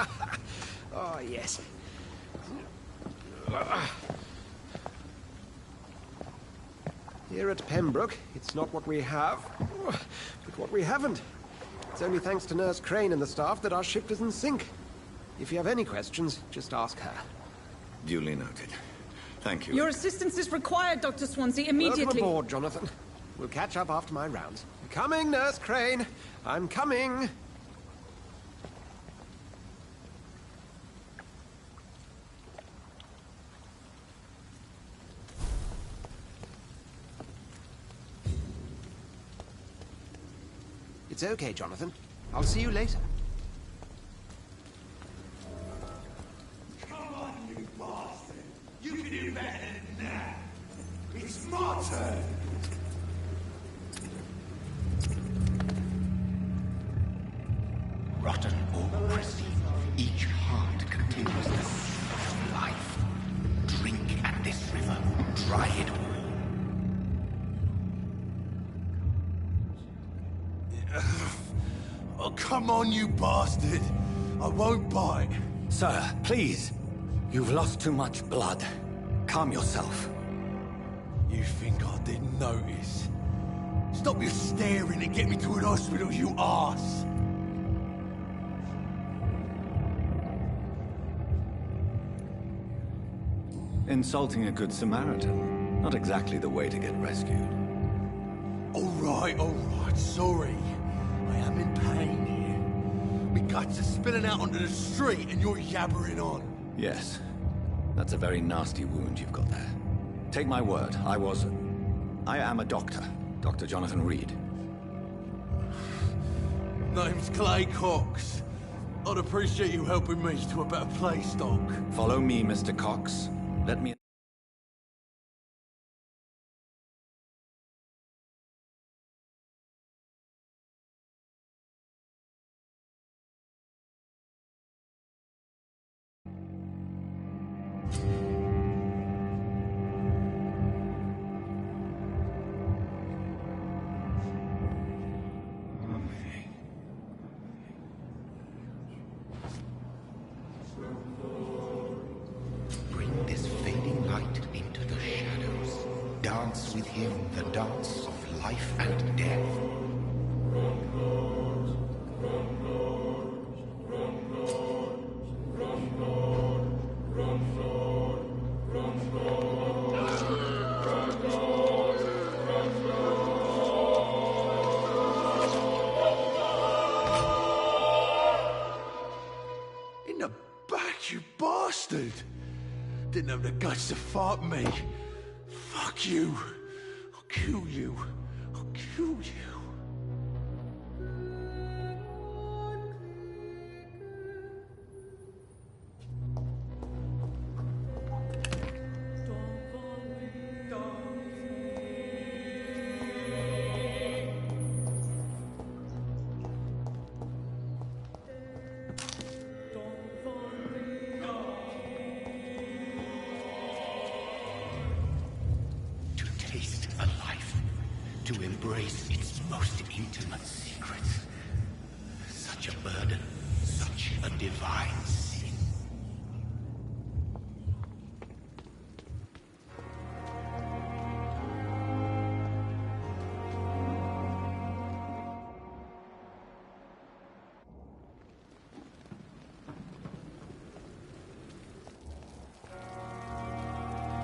Speaker 9: Oh, yes. Here at Pembroke, it's not what we have, but what we haven't. It's only thanks to Nurse Crane and the staff that our ship is in sync. If you have any questions, just ask her.
Speaker 3: Duly noted. Thank you.
Speaker 12: Your assistance is required, Dr. Swansea, immediately.
Speaker 9: Welcome aboard, Jonathan. We'll catch up after my rounds. Coming, Nurse Crane. I'm coming. It's okay, Jonathan. I'll see you later.
Speaker 5: Come on, you bastard! You can do better than that! It's my turn!
Speaker 2: Rotten or pristine, each heart contains the seed of life. Drink at this river, dry it all.
Speaker 5: Oh, come on, you bastard! I won't bite.
Speaker 3: Sir, please. You've lost too much blood. Calm yourself.
Speaker 5: You think I didn't notice? Stop your staring and get me to an hospital, you arse!
Speaker 3: Insulting a good Samaritan. Not exactly the way to get rescued.
Speaker 5: All right, sorry. I am in pain here. My guts are spilling out onto the street and you're yabbering on.
Speaker 3: Yes. That's a very nasty wound you've got there. Take my word, I am a doctor. Dr. Jonathan Reed.
Speaker 5: Name's Clay Cox. I'd appreciate you helping me to a better place, Doc.
Speaker 3: Follow me, Mr. Cox. Let me...
Speaker 2: Bring this fading light into the shadows. Dance with him the dance of life and death.
Speaker 5: In the back, you bastard! Didn't have the guts to fight me. Fuck you. I'll kill you. I'll kill you.
Speaker 2: To taste a life, to embrace its most intimate secrets. Such a burden, such a divine sin.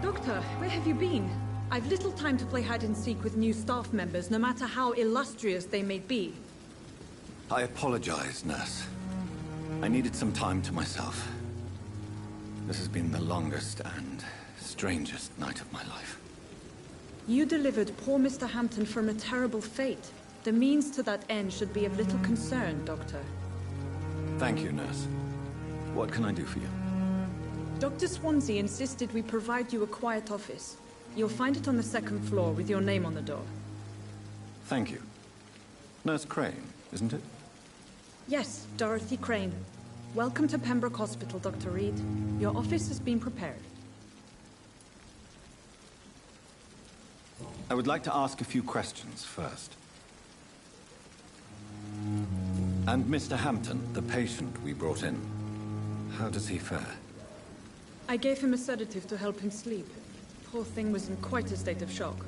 Speaker 12: Doctor, where have you been? I've little time to play hide and seek with new staff members, no matter how illustrious they may be.
Speaker 3: I apologize, nurse. I needed some time to myself. This has been the longest and strangest night of my life.
Speaker 12: You delivered poor Mr. Hampton from a terrible fate. The means to that end should be of little concern, Doctor.
Speaker 3: Thank you, nurse. What can I do for you?
Speaker 12: Dr. Swansea insisted we provide you a quiet office. You'll find it on the second floor with your name on the door.
Speaker 3: Thank you. Nurse Crane, isn't it?
Speaker 12: Yes, Dorothy Crane. Welcome to Pembroke Hospital, Dr. Reed. Your office has been prepared.
Speaker 3: I would like to ask a few questions first. And Mr. Hampton, the patient we brought in, how does he fare?
Speaker 12: I gave him a sedative to help him sleep. Poor thing was in quite a state of shock.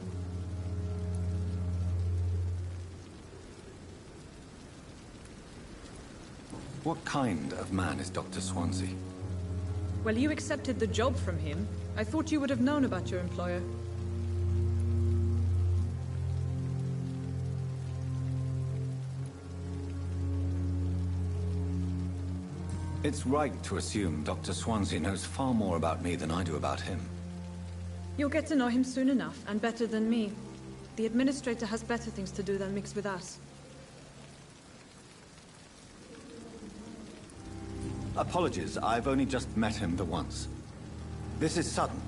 Speaker 3: What kind of man is Dr. Swansea?
Speaker 12: Well, you accepted the job from him. I thought you would have known about your employer.
Speaker 3: It's right to assume Dr. Swansea knows far more about me than I do about him.
Speaker 12: You'll get to know him soon enough, and better than me. The administrator has better things to do than mix with us.
Speaker 3: Apologies, I've only just met him the once. This is sudden.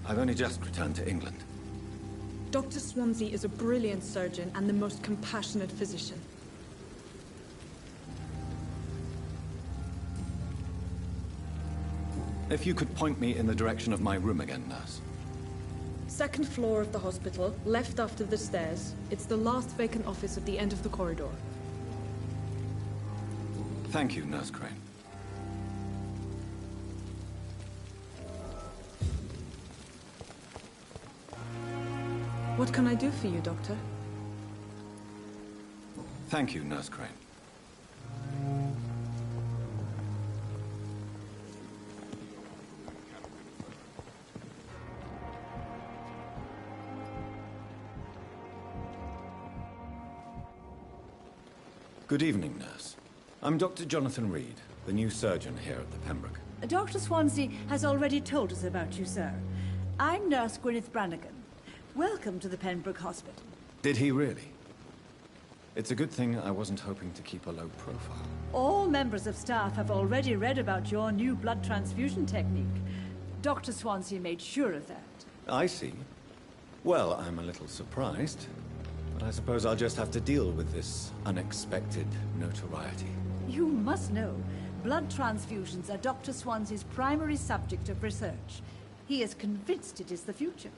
Speaker 3: I've only just returned to England.
Speaker 12: Dr. Swansea is a brilliant surgeon and the most compassionate physician.
Speaker 3: If you could point me in the direction of my room again, nurse.
Speaker 12: Second floor of the hospital, left after the stairs. It's the last vacant office at the end of the corridor.
Speaker 3: Thank you, Nurse Crane.
Speaker 12: What can I do for you, Doctor?
Speaker 3: Thank you, Nurse Crane. Good evening, nurse. I'm Dr. Jonathan Reed, the new surgeon here at the Pembroke.
Speaker 13: Dr. Swansea has already told us about you, sir. I'm Nurse Gwyneth Brannigan. Welcome to the Pembroke Hospital.
Speaker 3: Did he really? It's a good thing I wasn't hoping to keep a low profile.
Speaker 13: All members of staff have already read about your new blood transfusion technique. Dr. Swansea made sure of that.
Speaker 3: I see. Well, I'm a little surprised, but I suppose I'll just have to deal with this unexpected notoriety.
Speaker 13: You must know, blood transfusions are Dr. Swansea's primary subject of research. He is convinced it is the future.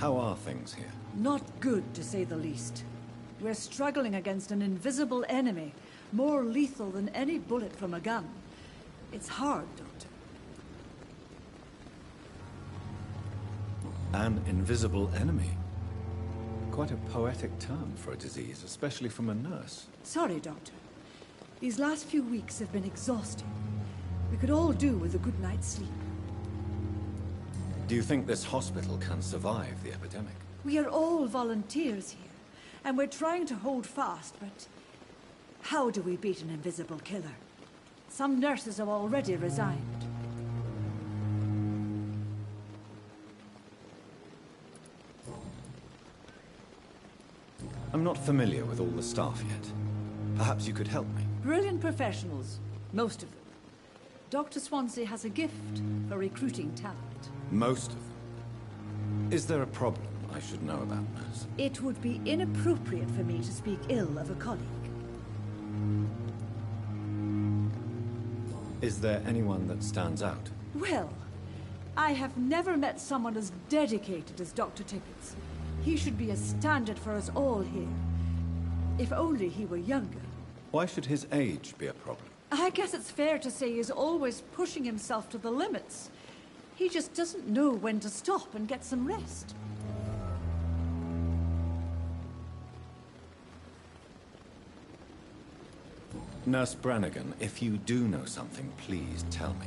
Speaker 3: How are things here?
Speaker 13: Not good, to say the least. We're struggling against an invisible enemy, more lethal than any bullet from a gun. It's hard, Doctor.
Speaker 3: An invisible enemy? Quite a poetic term for a disease, especially from a nurse.
Speaker 13: Sorry, Doctor. These last few weeks have been exhausting. We could all do with a good night's sleep.
Speaker 3: Do you think this hospital can survive the epidemic?
Speaker 13: We are all volunteers here, and we're trying to hold fast, but how do we beat an invisible killer? Some nurses have already resigned.
Speaker 3: I'm not familiar with all the staff yet. Perhaps you could help me.
Speaker 13: Brilliant professionals, most of them. Dr. Swansea has a gift for recruiting talent.
Speaker 3: Most of them? Is there a problem I should know about, nurse?
Speaker 13: It would be inappropriate for me to speak ill of a colleague.
Speaker 3: Is there anyone that stands out?
Speaker 13: Well, I have never met someone as dedicated as Dr. Tippett. He should be a standard for us all here. If only he were younger.
Speaker 3: Why should his age be a problem?
Speaker 13: I guess it's fair to say he's always pushing himself to the limits. He just doesn't know when to stop and get some rest.
Speaker 3: Nurse Brannigan, if you do know something, please tell me.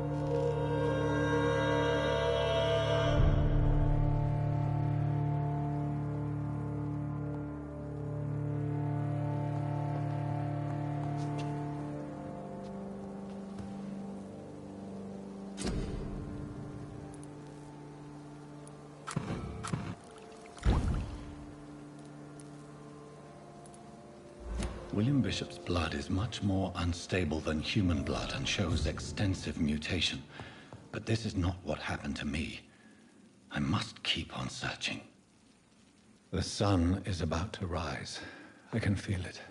Speaker 3: William Bishop's blood is much more unstable than human blood and shows extensive mutation. But this is not what happened to me. I must keep on searching. The sun is about to rise. I can feel it.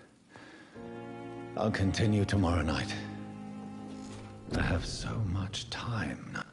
Speaker 3: I'll continue tomorrow night. I have so much time now.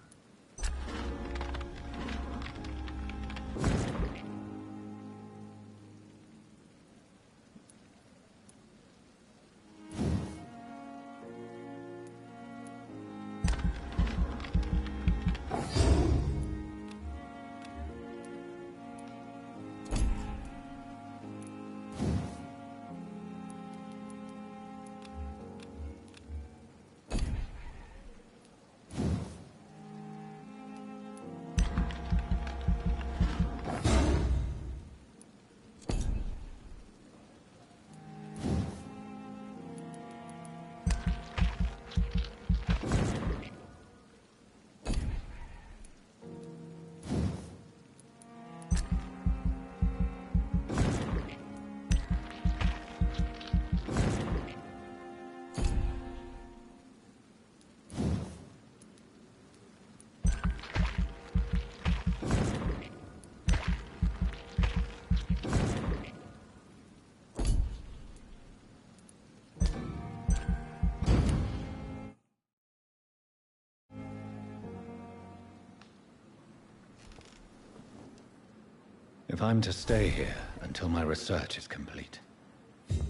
Speaker 3: If I'm to stay here until my research is complete,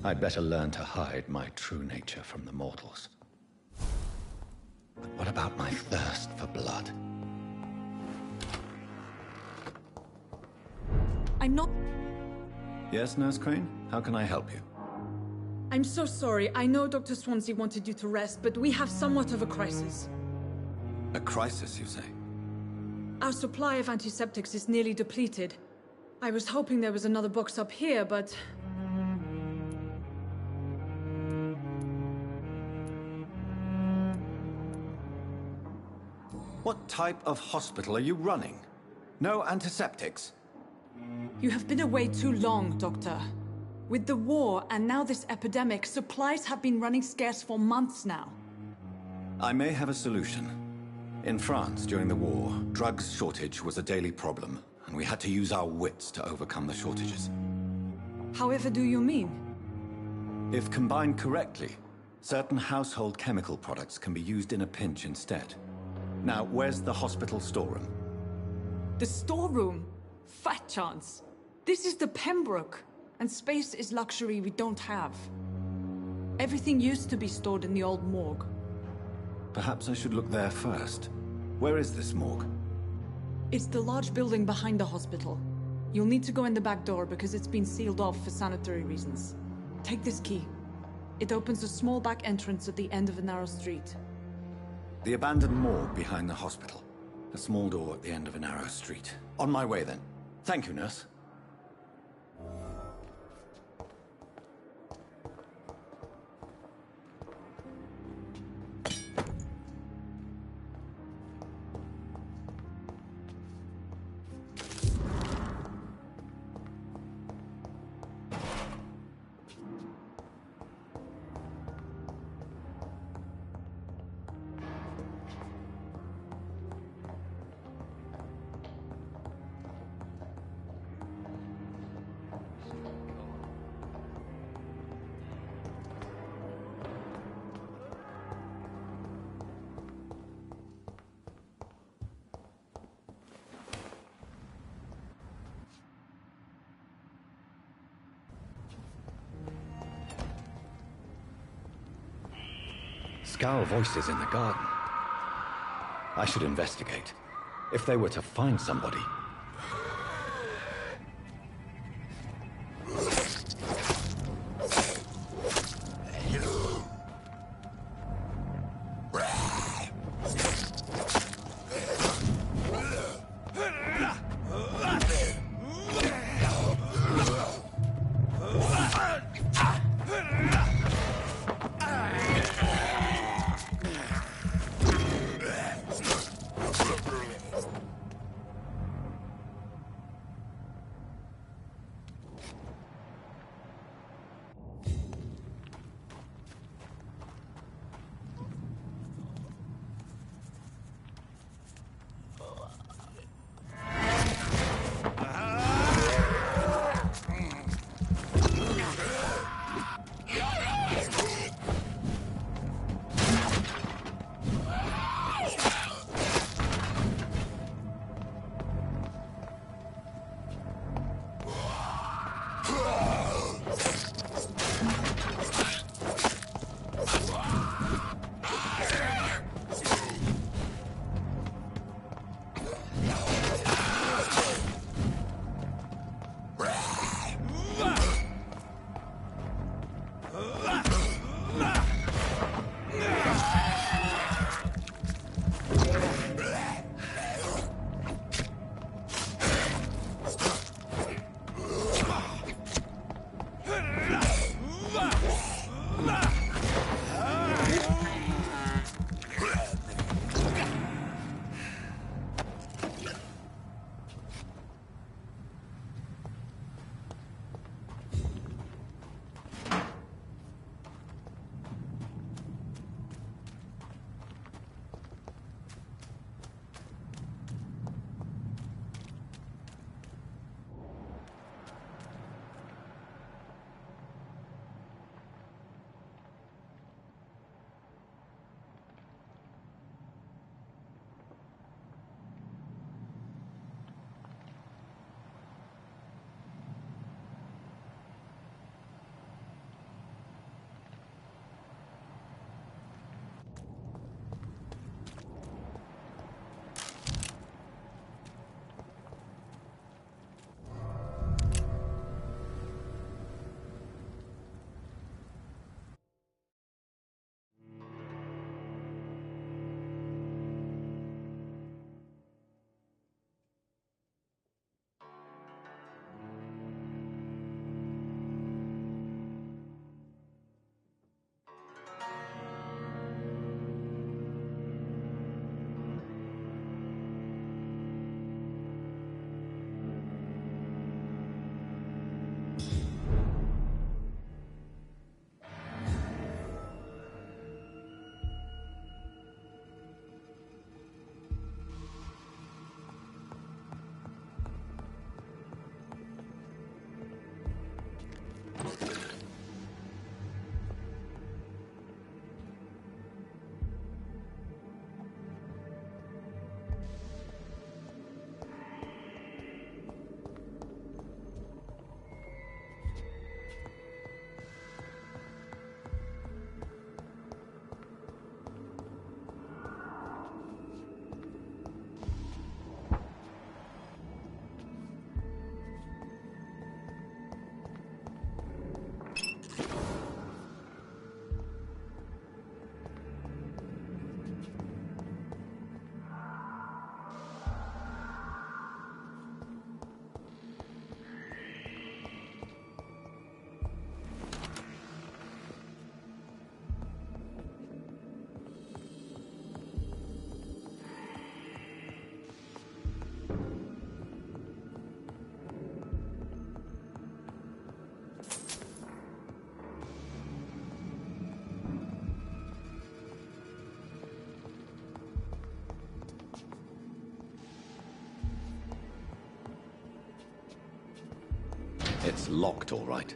Speaker 3: I'd better learn to hide my true nature from the mortals. But what about my thirst for blood?
Speaker 12: I'm not...
Speaker 3: Yes, Nurse Crane? How can I help you?
Speaker 12: I'm so sorry. I know Dr. Swansea wanted you to rest, but we have somewhat of a crisis.
Speaker 3: A crisis, you say?
Speaker 12: Our supply of antiseptics is nearly depleted. I was hoping there was another box up here, but...
Speaker 3: What type of hospital are you running? No antiseptics?
Speaker 12: You have been away too long, Doctor. With the war and now this epidemic, supplies have been running scarce for months now.
Speaker 3: I may have a solution. In France, during the war, drugs shortage was a daily problem, and we had to use our wits to overcome the shortages.
Speaker 12: However do you mean?
Speaker 3: If combined correctly, certain household chemical products can be used in a pinch instead. Now, where's the hospital storeroom?
Speaker 12: The storeroom? Fat chance. This is the Pembroke, and space is luxury we don't have. Everything used to be stored in the old morgue.
Speaker 3: Perhaps I should look there first. Where is this morgue?
Speaker 12: It's the large building behind the hospital. You'll need to go in the back door because it's been sealed off for sanitary reasons. Take this key. It opens a small back entrance at the end of a narrow street.
Speaker 3: The abandoned morgue behind the hospital. A small door at the end of a narrow street. On my way then. Thank you, nurse. Scowl voices in the garden. I should investigate. If they were to find somebody... It's locked, all right.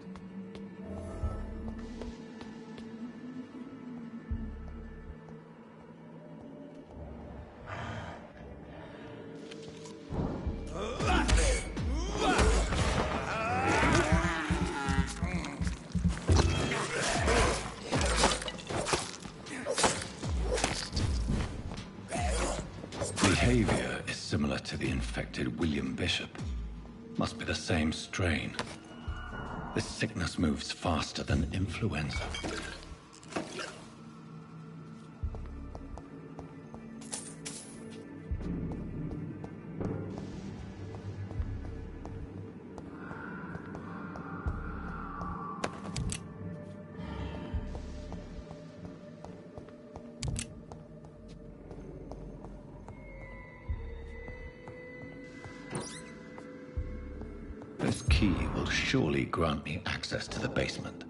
Speaker 3: Behavior is similar to the infected William Bishop. Must be the same strain. This sickness moves faster than influenza. This key will surely grant me access to the basement.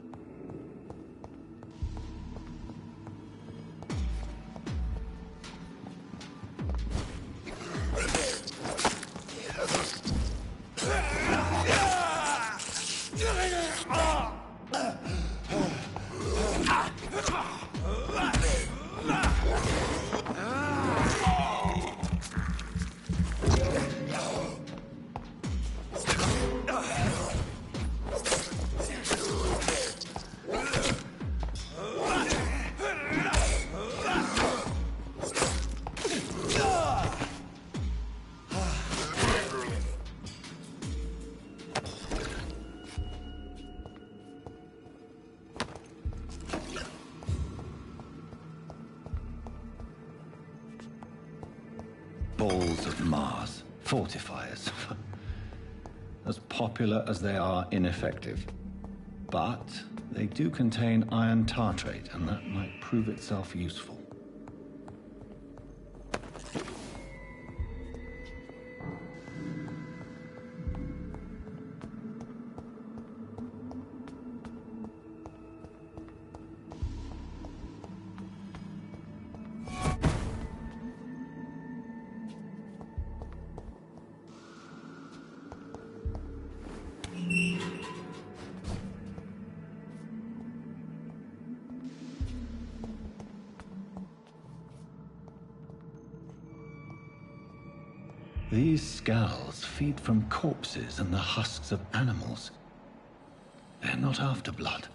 Speaker 3: Balls of Mars, fortifiers. As popular as they are ineffective. But they do contain iron tartrate, and that might prove itself useful. These skulls feed from corpses and the husks of animals. They're not after blood.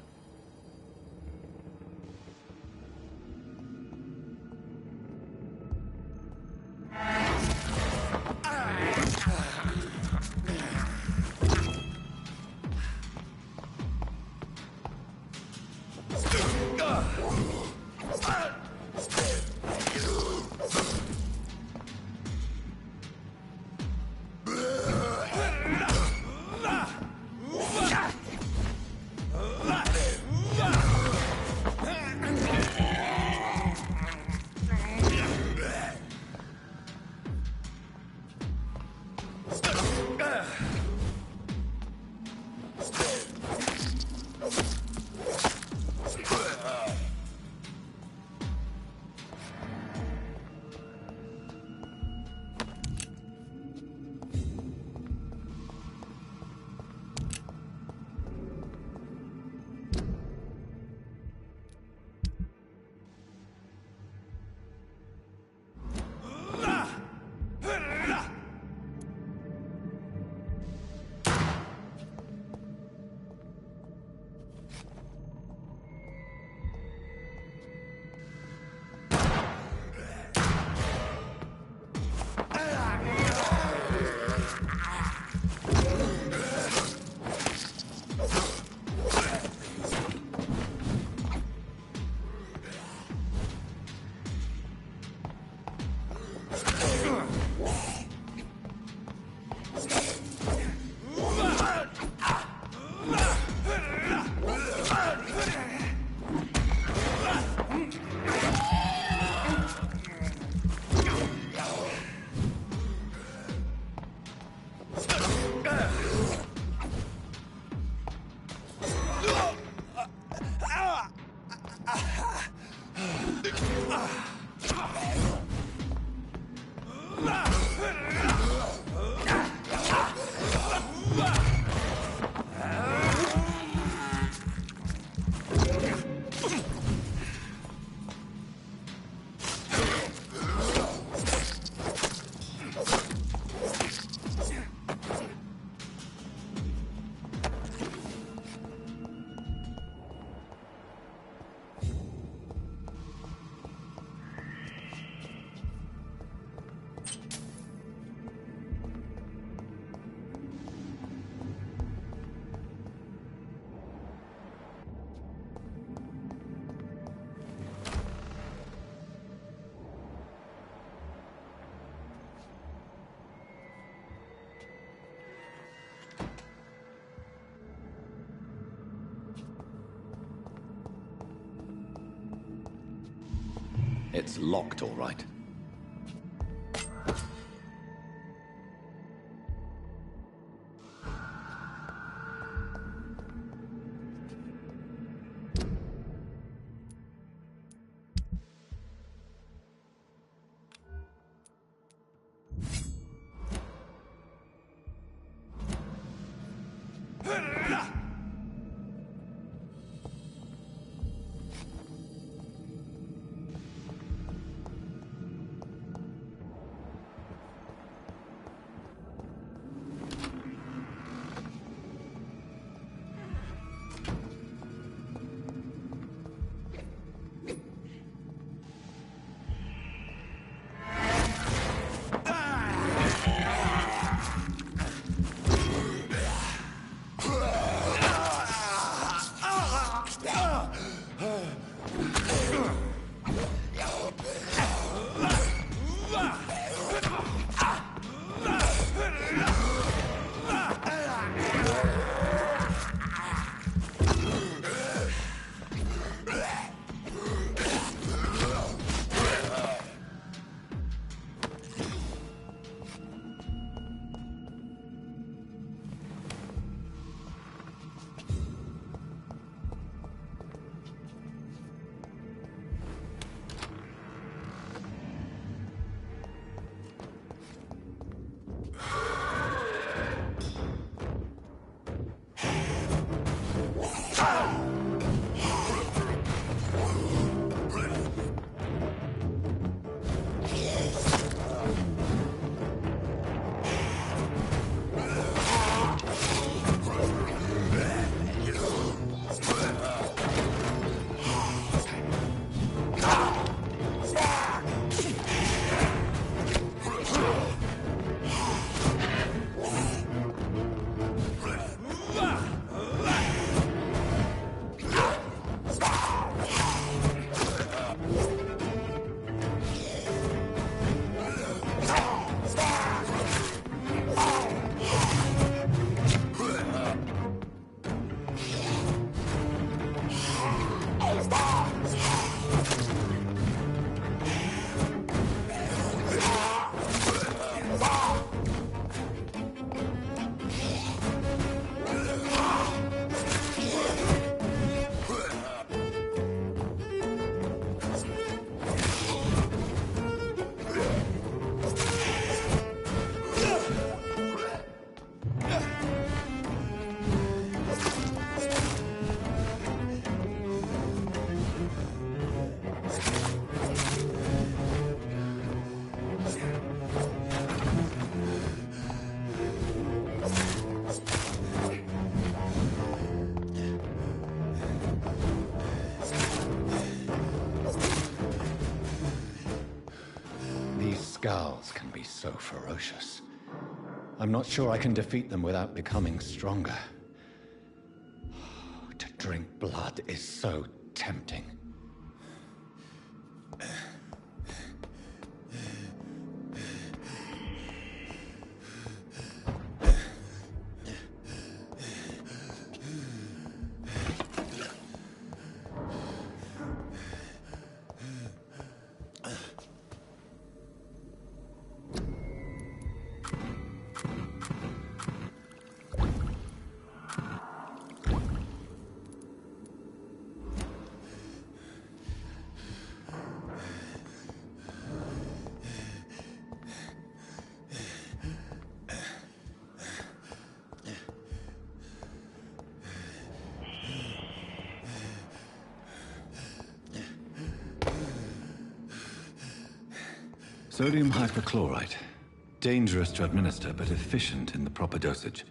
Speaker 3: It's locked, all right. Skulls can be so ferocious. I'm not sure I can defeat them without becoming stronger. To drink blood is so tempting. Sodium hypochlorite. Dangerous to administer, but efficient in the proper dosage.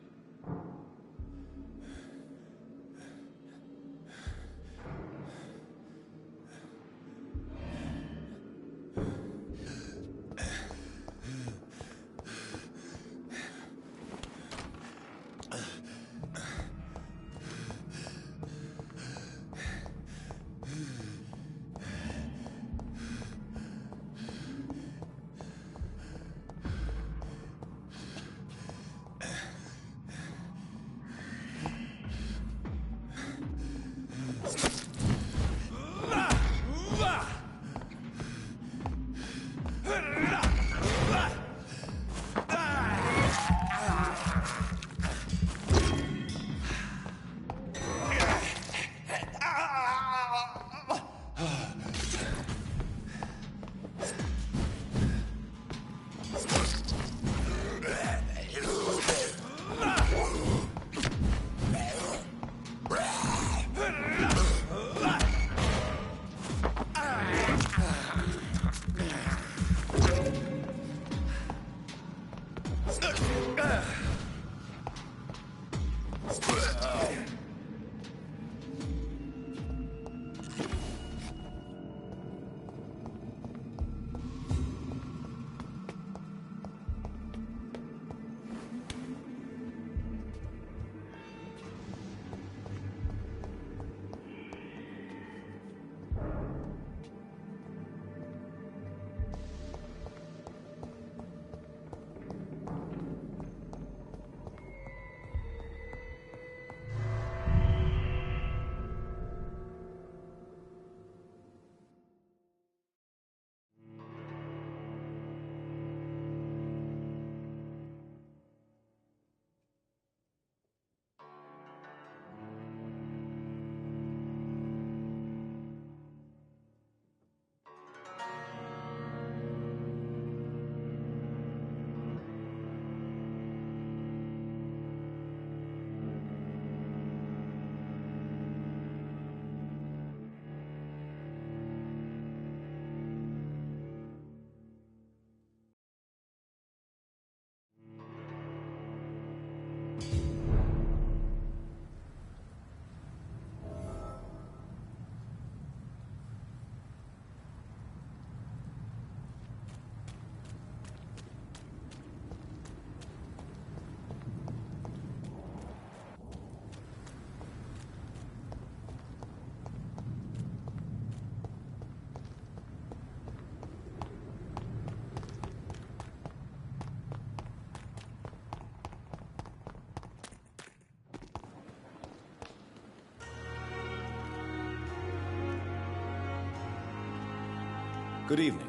Speaker 3: Good evening.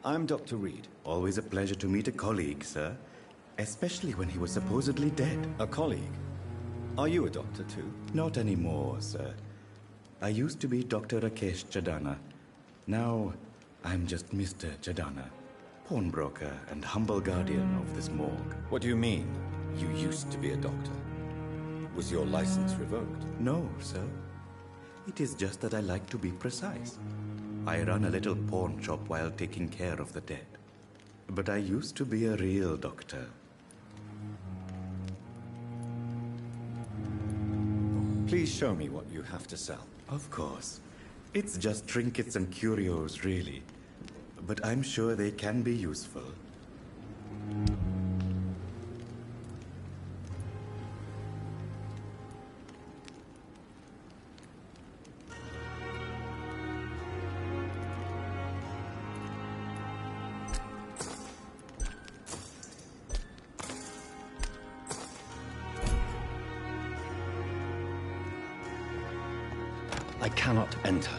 Speaker 3: I'm Dr. Reed.
Speaker 14: Always a pleasure to meet a colleague, sir. Especially when he was supposedly dead.
Speaker 3: A colleague? Are you a doctor too?
Speaker 14: Not anymore, sir. I used to be Dr. Rakesh Chadana. Now, I'm just Mr. Chadana, pawnbroker and humble guardian of this morgue.
Speaker 3: What do you mean, you used to be a doctor? Was your license revoked?
Speaker 14: No, sir. It is just that I like to be precise. I run a little pawn shop while taking care of the dead. But I used to be a real doctor.
Speaker 3: Please show me what you have to sell.
Speaker 14: Of course. It's just trinkets and curios, really. But I'm sure they can be useful.
Speaker 3: I cannot enter.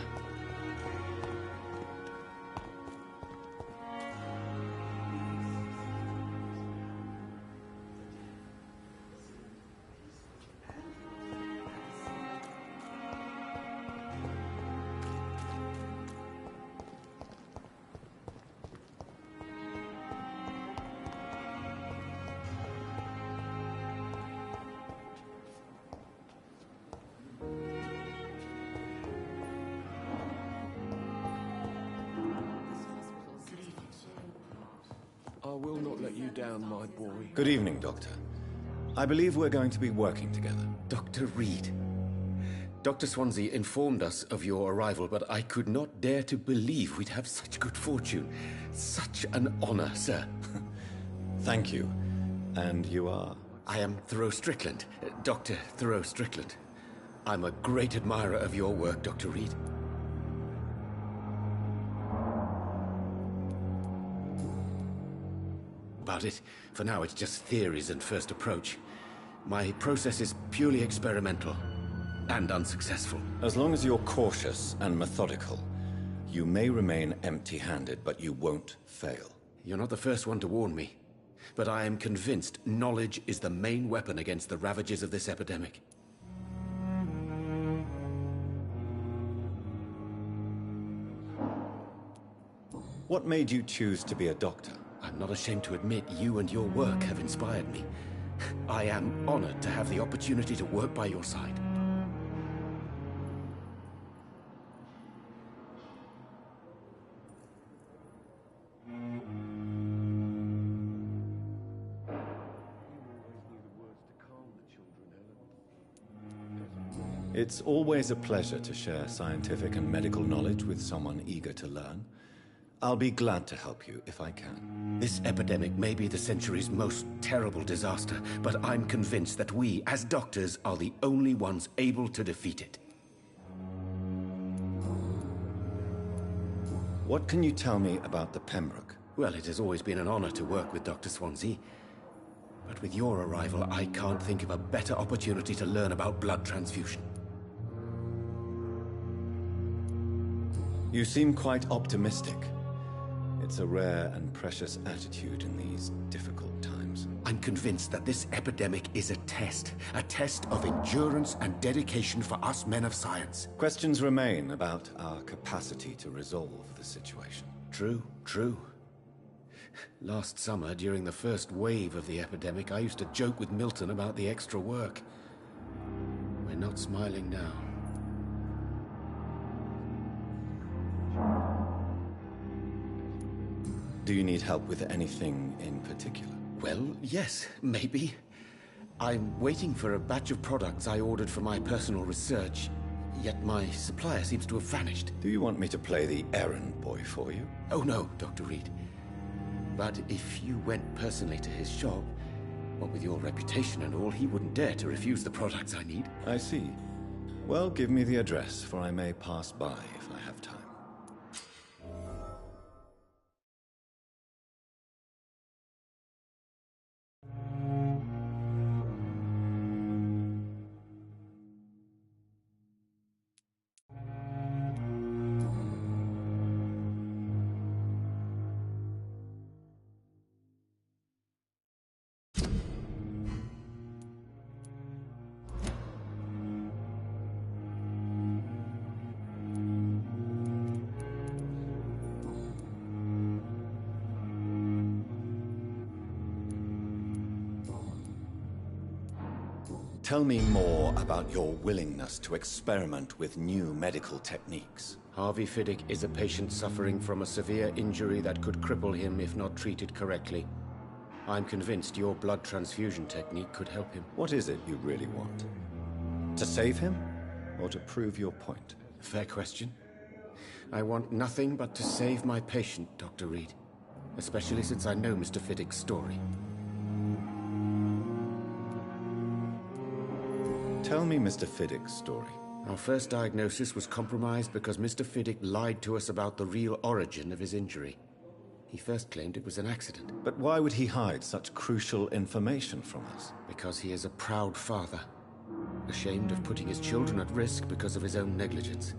Speaker 5: I will not let you down, my boy.
Speaker 3: Good evening, Doctor. I believe we're going to be working together.
Speaker 8: Dr. Reed. Dr. Swansea informed us of your arrival, but I could not dare to believe we'd have such good fortune. Such an honor, sir.
Speaker 3: Thank you. And you are?
Speaker 8: I am Thoreau Strickland, Dr. Thoreau Strickland. I'm a great admirer of your work, Dr. Reed. About it, for now it's just theories and first approach. My process is purely experimental and unsuccessful.
Speaker 3: As long as you're cautious and methodical, you may remain empty-handed, but you won't fail.
Speaker 8: You're not the first one to warn me, but I am convinced knowledge is the main weapon against the ravages of this epidemic.
Speaker 3: What made you choose to be a doctor?
Speaker 8: I'm not ashamed to admit you and your work have inspired me. I am honored to have the opportunity to work by your side.
Speaker 3: It's always a pleasure to share scientific and medical knowledge with someone eager to learn. I'll be glad to help you if I can.
Speaker 8: This epidemic may be the century's most terrible disaster, but I'm convinced that we, as doctors, are the only ones able to defeat it.
Speaker 3: What can you tell me about the Pembroke?
Speaker 8: Well, it has always been an honor to work with Dr. Swansea. But with your arrival, I can't think of a better opportunity to learn about blood transfusion.
Speaker 3: You seem quite optimistic. It's a rare and precious attitude in these difficult times.
Speaker 8: I'm convinced that this epidemic is a test of endurance and dedication for us men of science.
Speaker 3: Questions remain about our capacity to resolve the situation.
Speaker 8: True. Last summer, during the first wave of the epidemic, I used to joke with Milton about the extra work. We're not smiling now.
Speaker 3: Do you need help with anything in particular?
Speaker 8: Well, yes, maybe. I'm waiting for a batch of products I ordered for my personal research, yet my supplier seems to have vanished.
Speaker 3: Do you want me to play the errand boy for you?
Speaker 8: Oh no, Dr. Reed. But if you went personally to his shop, what with your reputation and all, he wouldn't dare to refuse the products I need.
Speaker 3: I see. Well, give me the address, for I may pass by if I have time. Tell me more about your willingness to experiment with new medical techniques.
Speaker 8: Harvey Fiddick is a patient suffering from a severe injury that could cripple him if not treated correctly. I'm convinced your blood transfusion technique could help him.
Speaker 3: What is it you really want? To save him, or to prove your point?
Speaker 8: Fair question. I want nothing but to save my patient, Dr. Reed. Especially since I know Mr. Fiddick's story.
Speaker 3: Tell me Mr. Fiddick's story.
Speaker 8: Our first diagnosis was compromised because Mr. Fiddick lied to us about the real origin of his injury. He first claimed it was an accident.
Speaker 3: But why would he hide such crucial information from us?
Speaker 8: Because he is a proud father, ashamed of putting his children at risk because of his own negligence.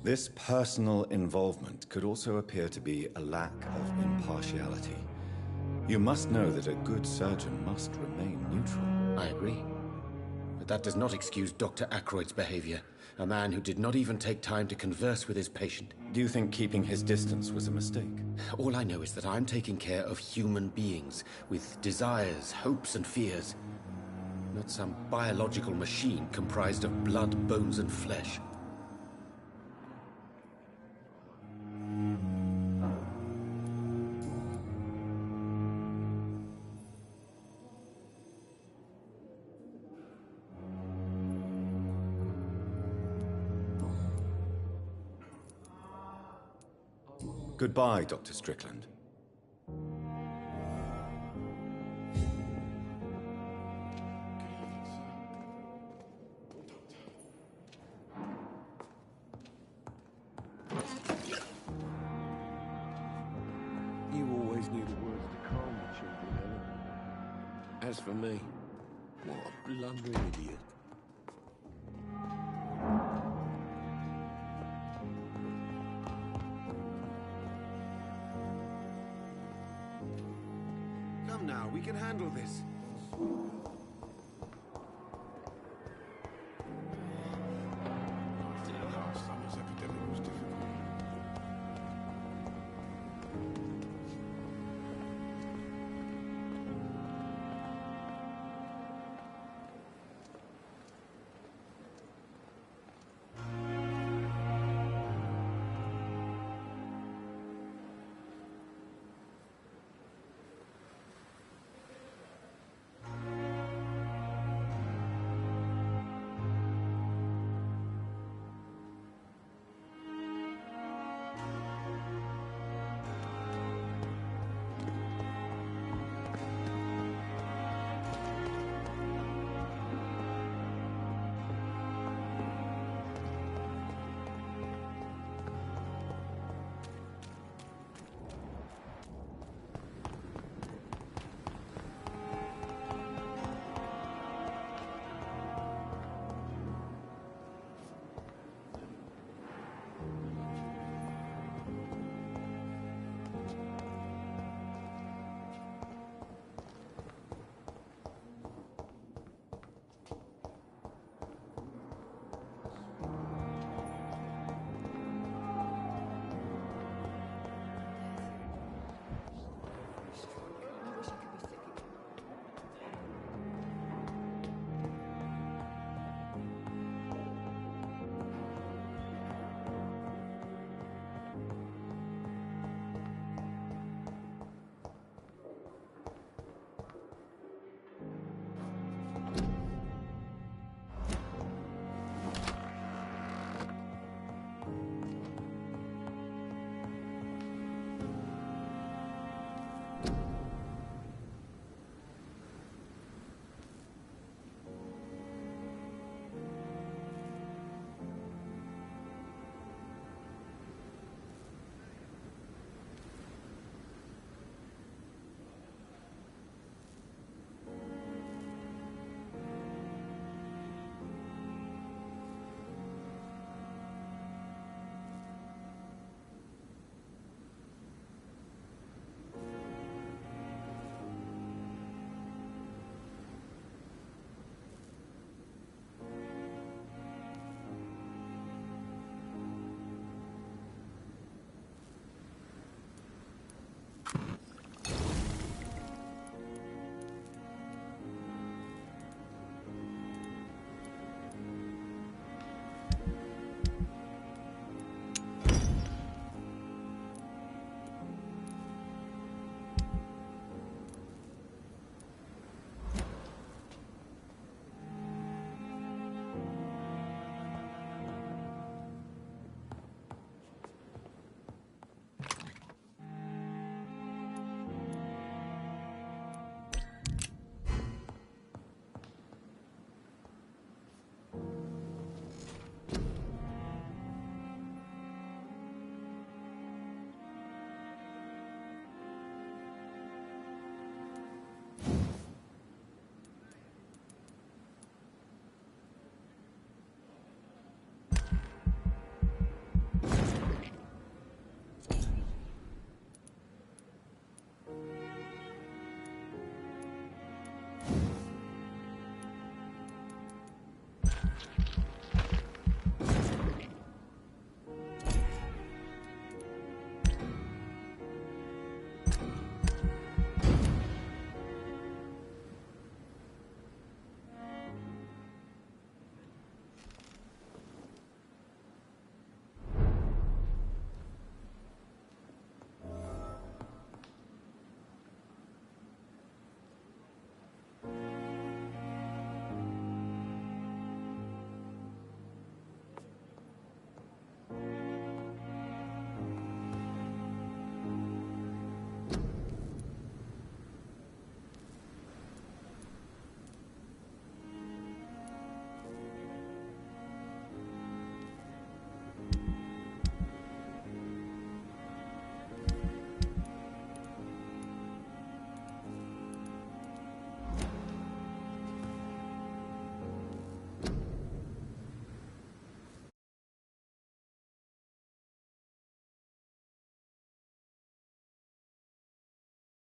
Speaker 3: This personal involvement could also appear to be a lack of impartiality. You must know that a good surgeon must remain neutral.
Speaker 8: I agree. But that does not excuse Dr. Ackroyd's behavior. A man who did not even take time to converse with his patient.
Speaker 3: Do you think keeping his distance was a mistake?
Speaker 8: All I know is that I'm taking care of human beings with desires, hopes, and fears. Not some biological machine comprised of blood, bones, and flesh.
Speaker 3: Goodbye, Dr. Strickland.
Speaker 15: You always knew the words to calm the children, Ellen. As for me, what a blundering idiot.
Speaker 8: Come now, we can handle this.